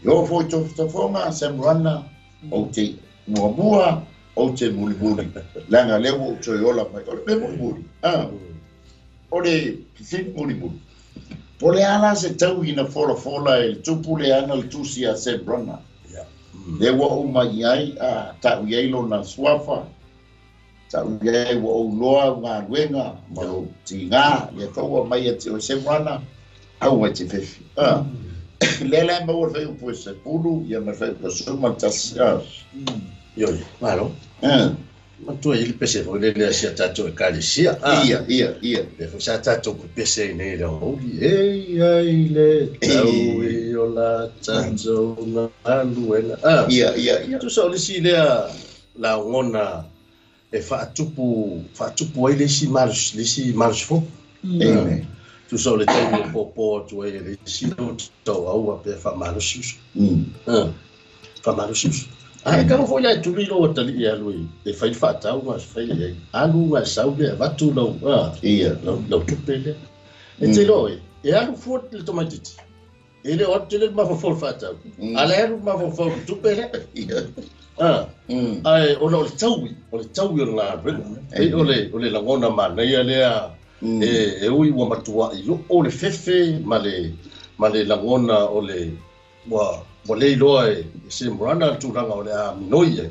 Yo fo to fonga se mwana o te mua o te muli. Langa lewo to yola mai o le muli. O le fin muli. Po le ala se tau ina fola e tupu le ana le tusi a se brana. Le wa o mai ai a tau iai lo na swafa. Tau iai wa o loa ngā luenga ma o ti ngā le taua mai a te o se brana au a te fefi. Lele ma o fai upo se pulu ia ma fai upo suma tasi. Ioi, malo. Matua ili pese fo le le sia tato e kali sia. Ia. Le fo sa tato ku pese nei la hobi. Ai le tau e o la tato na aluena. Ia. Tu so le si le la ngona e fa tupu ai le si march fo. Amen. Tu so le tau po tu e le si no tau au pe fa march. Fa march. Ai ka fo ya tu lo tali ya lui e fai fa tau mas fai ai alu wa sau le va tu lo Ia. lo tu pele e te lo e alu fo le tomatiti e le o te le ma fo fa tau ala alu ma fo tu pele ai o le tau o la e o le la ngona ma nei ale e ui wa matua i o le fefe ma le la ngona o le wa le loa e se morana tu ranga o le a minoi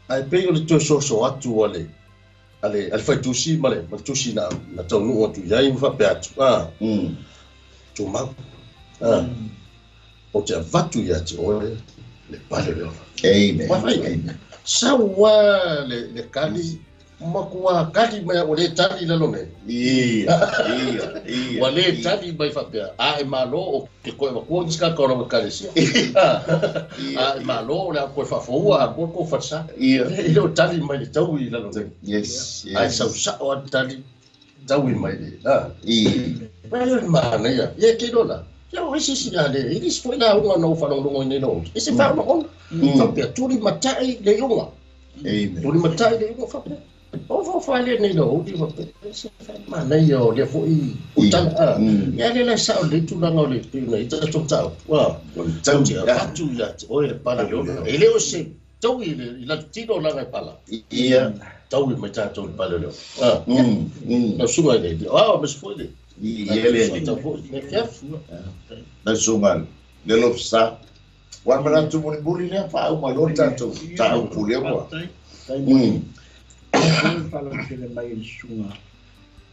ai pe o le to so atu ale fai tusi ma le tusi na tau nu atu yai fa pe atu tu ma o te vatu ya te o le pale le Amen. Sawa le kali makua kali mai o le tali la lone Ia. wa le tali mai fa pe a e malo o ke ko ko ni ska ko ro kali sia a e malo la ko fa fo a ko fa sa Ia. le o tali mai le tau i la lone Yes. ai sa o tali tau i mai le Ia. Well, man, ya ke dola. Ya o si ale, ini foi na uma no fa no ni no. Ese fa no. Fa pe turi matai le yonga. Amen. Turi matai le yonga fa pe. O fa le ni no, di fa pe. Ese fa man yo le fo i utan ya le sa le tu na ngole tu na ita tu tau. Wa, tau ya tu ya. O e para le. Ele o se tau i la tino la pala. Ia. Tau i matai tu pala le. Na suma le. Mas foi le. Na sungal le lofsa wan mana tu buli le fa uma lo tanto ta u pule wa Fala que ele vai sunga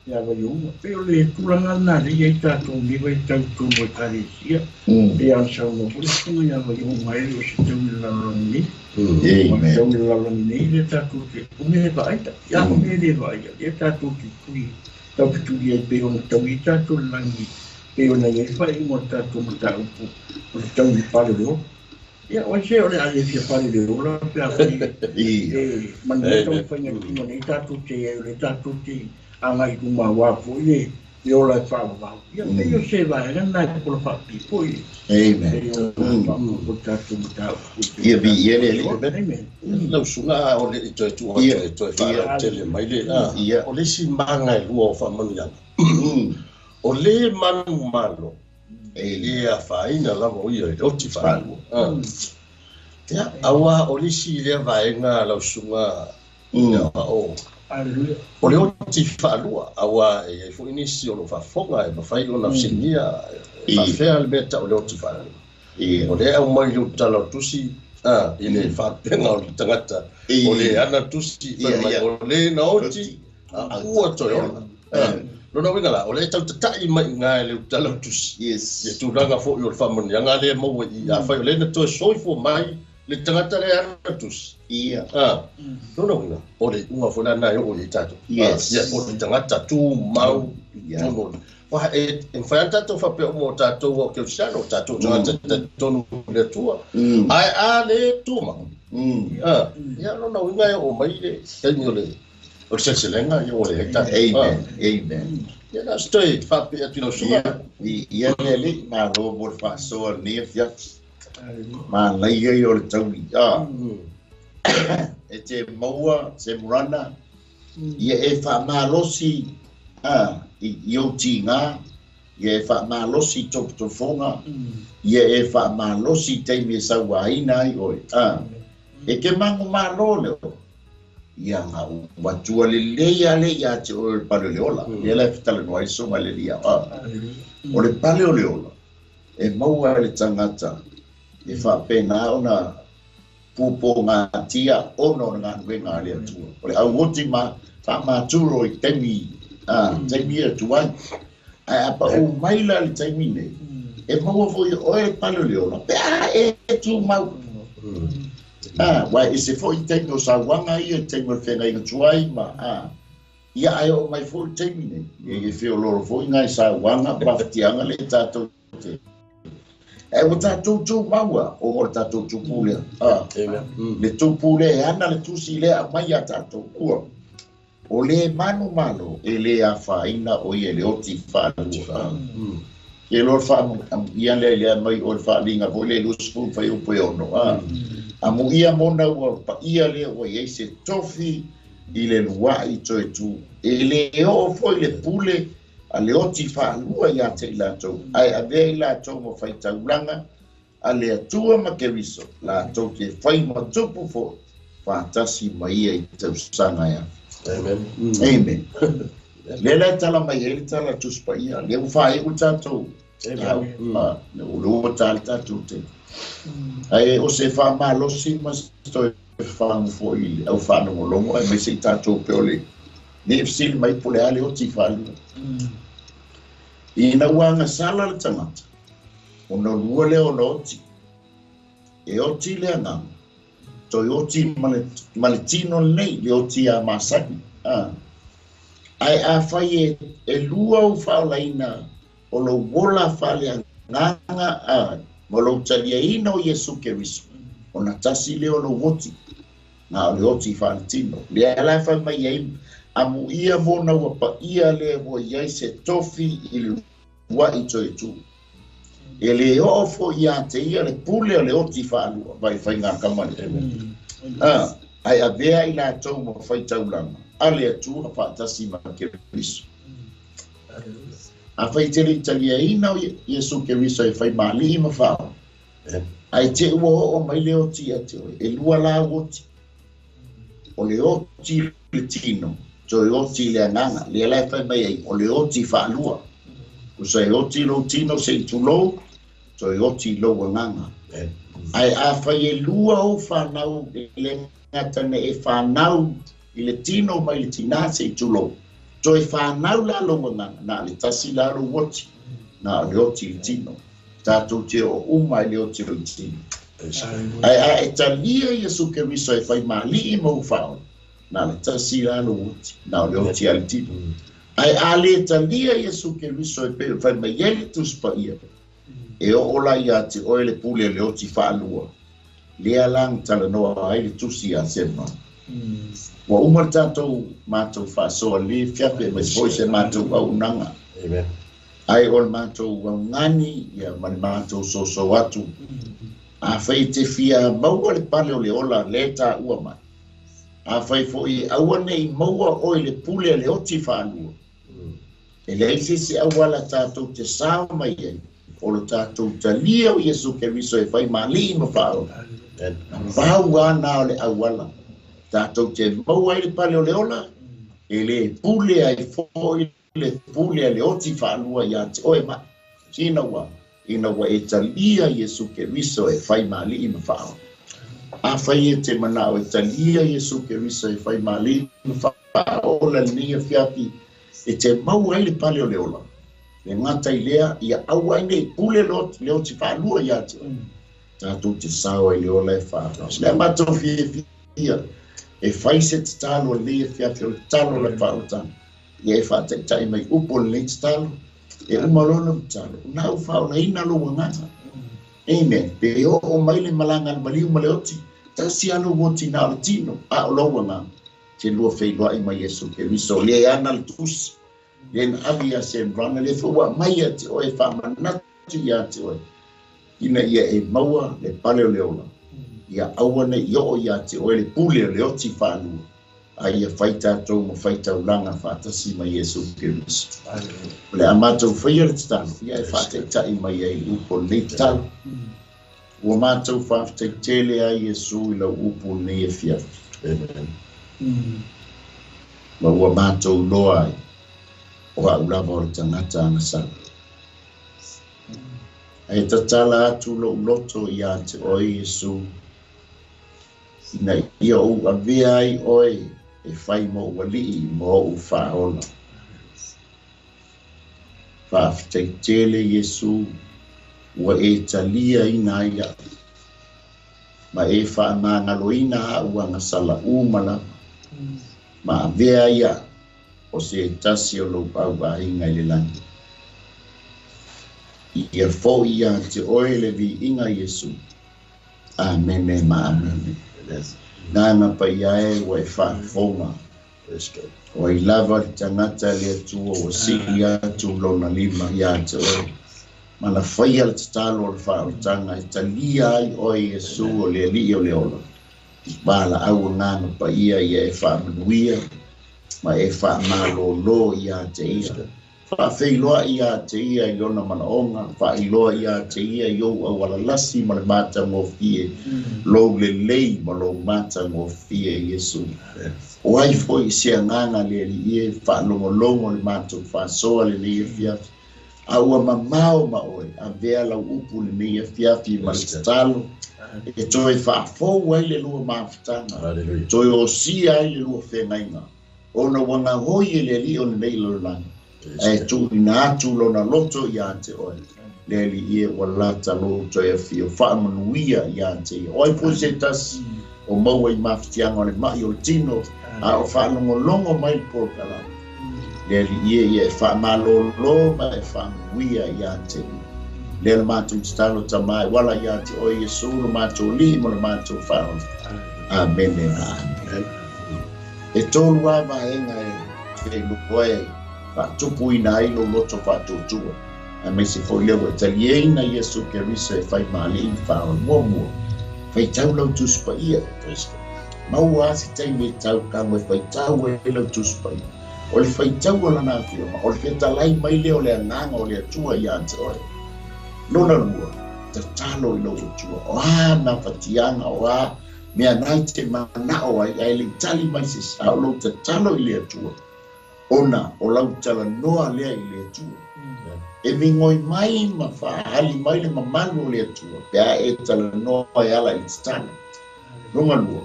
ya vai pero le tulanga na le ya ta tu ni vai ta tu mo tarisia e an sa no por isso não ya vai mai o se tu la ni tu la ni le ta tu que o me vai ta ya me le vai ya ta tu que kui tau que tu dia pe on tau i ta tu langi pe ona ye fa i mo ta tu ta o tau i pale do ya o se o le ali fi pale do la pe a man tau fa ni mo ni ta tu te le ta tu ti anga i kuma wa fo ye yo la fa va ya me yo se va na ko fa pi poi Amen. o ta tu ta Ia bi ele amen Lau sunga o le ito tu o to fa tele mai le o le si manga e lua o fa manu yang o le manu malo e le a fa ina la mo ia o ti fa ya awa o le si le va nga lau sunga o aleluia o le o ti fa lua awa e fo inisi o lo fa fonga e fa i ona sinia fa fea le meta o le o ti fa o le au mai lu tala tusi ile fa penga o tangata o le ana tusi o le na oti ua toyo no no winga o le tau tatai mai nga le tala tusi yes ye tu ranga fo yo fa mon yanga le mo i a fa le na to so fo mai le tangata le ana tusi ia no no winga o le unga fo na yo o le tato yes ye o le tangata tu mau no wa e fanta to fa pe mo tato o ke siano tato tangata tonu le tua ai a le tuma ya no no winga o mai le tenyo le o se selenga yo le ta Amen. ya na stay fa pe atu no suga Ia le ma ro mo fa so ni fia ma la ia o le tau e te maua se murana ia e fa malosi i o tinga ia e fa malosi to fonga ia e fa malosi te mi sa waina i oi e ke mangu malo le ia nga watua le ia te o pale le ola ia le fitale no ai so male ia o le pale le ola e maua le tangata e fa pena ona pupo ngā tia ono ngā wenga lea tua. O le auoti ma turo i temi e tuai. Ai apa o maila le taimi nei. E maua fo i oe palo leona. Pea e tu mau. Wai e se fo i temi o sa wanga i e temi o whenga inga tuai ma. Ia ai o mai fo i temi nei. E feo loro fo i ngai sa wanga paftianga le tātou te. E o tātou maua o o tātou tūpule. Le tūpule e ana le tūsi le a mai a tātou ua. O le manu malo e le a whaina o i e le oti whanua. Ke lor ia le mai o le whalinga po le lusfu whai upo e ono. A mu ia mona ua pa ia le o i se tofi i le lua i toe tū. E le o foi le pule a le oti whaanua ia te i lātou. Ai a vea i lātou mo whai taulanga, a le atua ma ke riso, lātou ke whai ma tupu fo, whātasi mai ia i tau sanga ia. Amen. Le lai tala mai e le tala tuspa ia, le u whae u tātou. Le u lua tāli tātou te. Ai o se wha malosi ma stoi whaangu fo i le, au whaangu longo, ai mai se i tātou peole. Ne fsili mai pule ale oti whaangu. Ina wanga sala le tangata. Ono lua le ono oti. E oti le anam. Toi oti maletino nei le oti a masaki. Ai a whai e lua u whaolaina o lo wola whale nganga mo lo talia ina o Yesu Keriso. O na tasi le ono oti. Na le oti whaletino. Le alai whai mai ei amu ia mona wapa ia le mo iai se tofi i le wa i toi tu. E le ofo ia te ia le pule o le oti whaanua vai whai ngā kamani. Ai a vea i la tau mo whai taulanga. A le atu a whaatasi ma Keriso. A whai tere italia ina o Yesu Keriso e whai maali i ma whao. Ai te ua o mai le oti a te oi. E lua la oti. O le oti le tino. Toi oti le ananga, le alai whai mai ei, o le oti whaalua. Kusa e oti lo tino se i tulou, toi oti lo ananga. Ai a whai e lua o whanau, le ngatane e whanau, i le tino mai le tina se i tulou. Toi whanau la lo ananga, na le tasi la lo oti, na le oti le tino. Tātou te o umai le oti le tino. Ai a e talia Yesu Keriso e whai mali i mau whao. Na le tasi la lo oti, na le oti al tino. Ai a le talia Yesu Keriso e pe whai mai ele tuspa ia. E o ola ia te oe le pule le oti whaalua. Lea lang tala noa ai le tusi a sema. Wa umar tātou mātou whaasoa le whiape mai foi se mātou au nanga. Ai o le mātou au ngani, ia mani mātou so atu. A whai te fia maua le pale o le ola le tā ua mai. A whai foi aua nei maua oi le pule le oti whaalua. E le eise se awala tātou te sao mai ei. O lo tātou talia o Yesu Keriso e whai mali ma whao. Whau ana o le awala. Tātou te maua i le pale o le ola. E le pule ai foi le pule le oti whaalua ia te oe mai. Ina wa e talia Yesu Keriso e whai mali ma whao. A whai e te manao e talia Yesu Keriso e whai mali ma whao. O la nia whiapi e te maua i le pale o le ola. Le ngata i lea ia aua i nei pule le oti whaalua ia te oe. Tātou te sawa i le ola e whaalua. Le matou fia. E whai se te talo le whiapi o le talo le whaotana. Ia e whate tai mai upo le te talo. E umalona le talo. Nau whao na ina lo ngata. Amen. Pe o mai le malanga le maliu ma le oti. Tasi alo woti na le tino. A o lo ngata. se lua feiloa i mai Yesu Keriso le ana le tusi le na avia se mbrana le fua mai ati o e whamanatu i ati o ina ia e maua le pale o leola ia awane i o i ati o le pule o le oti whanua a ia whaita tau mo whaita ulanga whatasi mai Yesu Keriso le amatou whaia le titano ia e whate tai mai ai upo le titano ua mātou whawhataitele a Yesu i lau upu nei e fiafi. Ma ua mātou loa ai o a ulawa o le tangata ana sala. E tatala atu lo loto i a te oi Yesu ina ia o avea ai oi e whai mo wali mo u whaola. Whawhataitele Yesu ua e talia ina ia ma e whaamangaloina ua ngasala umala ma avea ia o se tasi o lo pau inga i le langi ia fo ia te oele vi inga Yesu amene ma amene nana pa ia e ua e whaafonga o i lava tangata le atua o siki atu lona lima ia te oele mana whaia le tatalo o le whaotanga e talia ai o Yesu o le ali o le ola. Bala au ngana pa ia e whaamanuia, ma e whaamalo ia te ia. Whawheiloa ia te ia i ona manaonga, whailoa ia te ia i au awala lasi ma le mata ngō fie, lo le lei ma lo mata ngō fie Yesu. O ai foi se ngana le li e whaalongolongo le mata whasoa le le fiafi. Aua mamao maoe, a vea lau upu le mea fiafi maskatalo, e toi whaafou ai le lua maafutanga, toi o si ai le lua whengainga, ona wanga hoi e le li o le nei lorlanga, e tu ina atu lona loto i ante oe, le li ie walata lo toi a fio, whaamanuia i ante i, oi po se tas o maua i maafutianga o le mai o le tino, a o whaanongolongo mai po kalama. Le ie whaamalolo ma e whaanguia i ate. Le mātou talo tamai, wala i ate o Yesu, no mātou li, mo no mātou whaon. Amen e amen. E tōlu awa enga e lukoe, whatupu ina ai lo loto whatutua. A me se fo lewa, talieina Yesu Keriso e whai maali i whaon mua. Whai tau lau tuspa ia. Mau asi taime tau kango e whai tau e lau tuspa ia. O le whaitau o lana whioma, o le whetalai mai leo le anganga o le atua i ante oe. Lona lua, te talo i lau atua, o na whatianga o mea nai te manao ai le tali mai se sao lo te talo i le atua. Ona, o lau tala noa lea i le atua. E mingoi mai ma whaahali mai le mamanu o le atua, pea e tala noa i ala i te tala. Lona lua,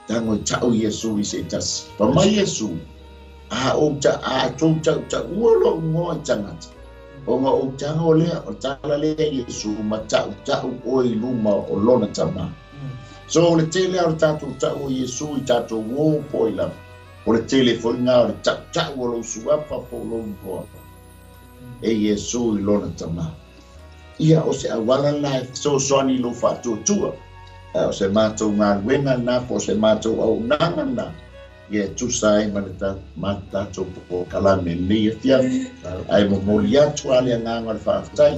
tango i tau Yesu i se tasi. Pa mai Yesu, o ta uolo ngo tangata o nga o tanga o lea o tala lea Yesu ma ta o i luma o lona tama so le tele o tatu o Yesu i tatu wo poila o le tele foi nga o ta o lo suapa po lo po e Yesu i lona tama ia o se awala life so soni lo fatu tua o se mato nga wenga na po se mato o nanga na ia tu sai mata to po kalame ni fia ai mo molia tu ale nganga fa tai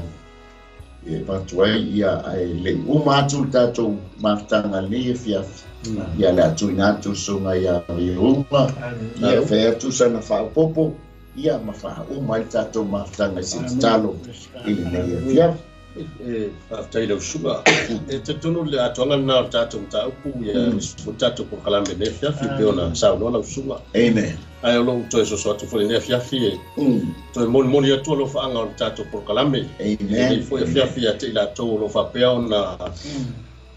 e pa tu ia ai le uma tu tato mafta ni fia ia la tu ina tu sunga ia uma ia fe tu sana fa popo ia ma fa uma tato mafta ngai talo ile ni fia after the sugar te tonu le atonga na tato ta upu ya tato ko kalambe ne fia fi peona sa lo la sugar amen ai lo to eso so to fo ne fia fi to mon ya to lo fa anga tato ko kalambe amen fo ya fia fi te la to lo fa peona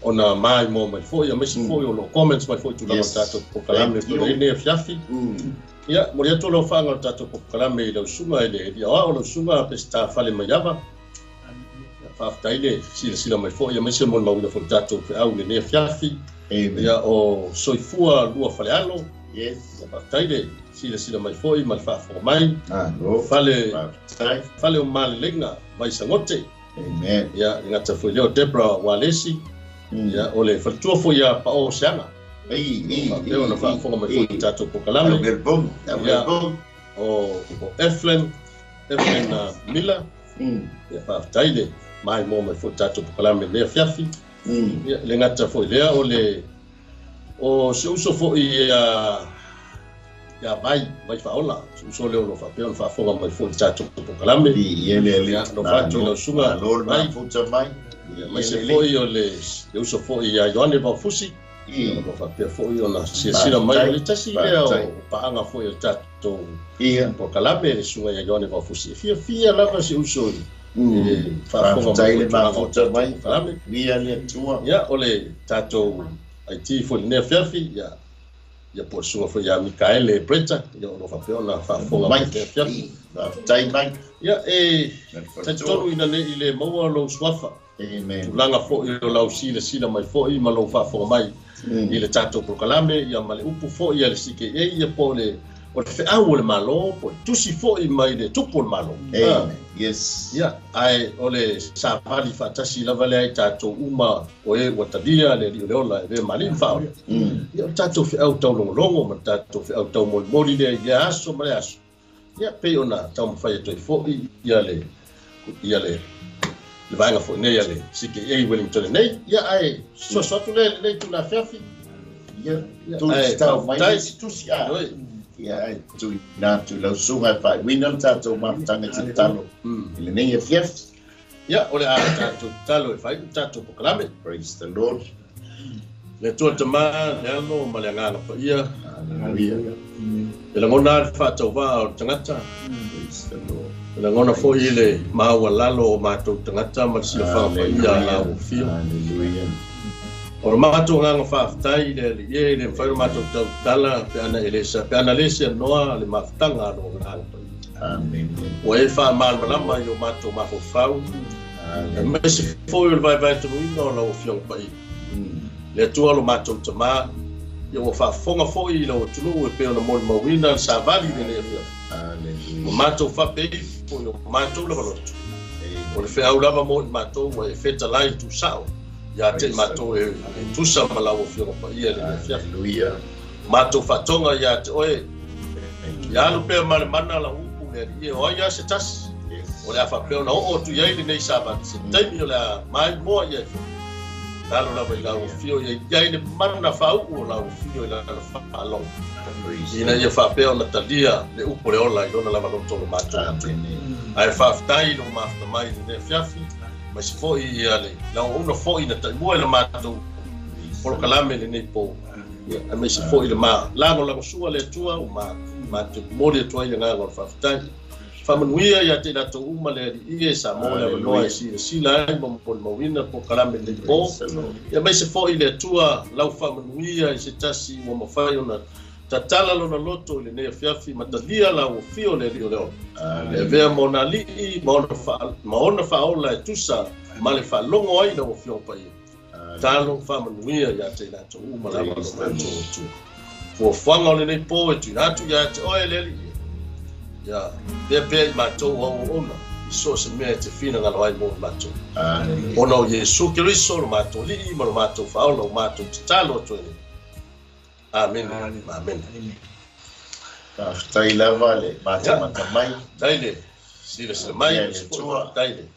ona mai mo mai fo ya mesi fo lo comments mai fo tu la tato ko kalambe to ne fia fi ya mo ya to lo fa anga tato ko kalambe lo sugar ile ya lo sugar pesta fale mayava Whaftaile, sila mai fo, ia mese mon mauna fo tato pe au ne fiafi. Ia o soifua lua fale alo. Yes. Whaftaile, sila mai fo, mai whafo mai. Fale o male lenga, mai sangote. Amen. Ia ngata fo leo Debra Walesi. Ia ole faltua fo ia pa o seanga. Peo na whaafonga mai fōi tātou po kalame. O Efren Miller. Ia whaaftaile. Mai mō mai fōi tātou po kalame lea whiawhi. Le ngata fōi lea o le o se uso fōi ia vai whaola. Uso leo no whapeo na whaafonga mai fōi tātou po kalame. No whātou na usunga. Mai fōta mai. Mai se fōi o le uso fōi ia Ioane Vaufusi. No whapea fōi o na sira mai o le tasi lea o paanga fōi o tātou po kalame le sunga ia Ioane Vaufusi. Fia lava se uso i. Whaafonga mai fōta mai. Kalame. Via le tua. Ia o le tātou ai ti fōi nea whiawhi ia po sunga fōi ia Mikaele Breta. Ia o no whapea na whaafonga mai nea whiawhi. Whaatai mai. Ia taitonu ina ne i le maua lo swafa. Tulanga fōi o lau sila mai fōi ma lo whaafonga mai. I le tātou prokalame ia ma le upu fōi ia le sike ia po le o le whiau le malo po tusi fōi mai le tupu le malo. Yes. Ia ai o le sāpari whaatasi lava le ai tātou uma o watadia le leola e mali whao. Ia tātou whiau tau longolongo ma tātou whiau tau moli le ia aso ma le aso. Ia pei ona tau mawhai atoi fōi ia le le vainga fo nei ale sike ei Wellington nei ia ai so tu le tu la fiafi ia tu sta mai tu sia ia ai tu na tu lo sunga fa winner tato ma tanga ti talo le nei e fiaf ia ole a tato talo e fai tato po kalame. Praise the Lord. Le tu tama le no ma le ngana pa ia hallelujah le ngona fa tau va o tangata. Praise the Lord. Le ngona fo ile maua lalo o mātou tangata ma sila whapa ia la o fio. Hallelujah. O mātou nganga whaafitai le mwhairu mātou tau tala pe ana elesa pe ana lese noa le mawhitanga no ngana pa ia. Amen. O e wha malama i o mātou mafo whau. Me se fo i vai tu ina o la o fio pa ia. Le atua lo mātou tama ia o whaafonga fo i la o tunu e peo na mori mawina sa vali le nea fia. O mātou whapei o mātou lava lotu. O le whiau lava mo i mātou o e wheta lai tu sao. Ia te mātou e tusa malawo whionga pa ia le nea fia. Hallelujah. Mātou whatonga ia te oe. Ia alu pēr mare mana la upu le ia o ia se tasi. O le a whapeo na o tu iai le nei sabat. Se taimi o le a mai moa ia e talo lava i lau whio iai le mana whau o lau whio i lau whaalong. Ina ia whapeo na talia le upo le ola i lona lava loto le mātou. Ai whaftai lo mafta mai le nea fiafi. Ma si fo i ia le lau una fo i na taimua i le mātou. Polo kalame le nei po. A me si fo i le mā. Lango sua le tua o mātou mori atua i ngā ngā whaftai. Whamanuia ia te nato uma le i e sa mo le noa e sila ai ma mo le mawina po kalame le po. Ia me si fo i le tua lau whamanuia i se tasi o mawhai ona tatala lona loto le nea fiafi matalia la o fio le rio leo. Le vea mona lii maona whaola e tusa ma le whalongo ai la o fio pa ia. Talo whamanuia ia te nato uma la wano mato o tu. Fua whanga o le nei po e tu natu ia te oe leli ia. Ia, pia i mato o ona. So se mea te fina ngalo ai mo mato. Ona o Yesu Kiriso lo mato lii ma lo mato whaola o mato te talo to ele. Amen. Amen. Tai lava le mata mai. Taile. Sila mai. Taile.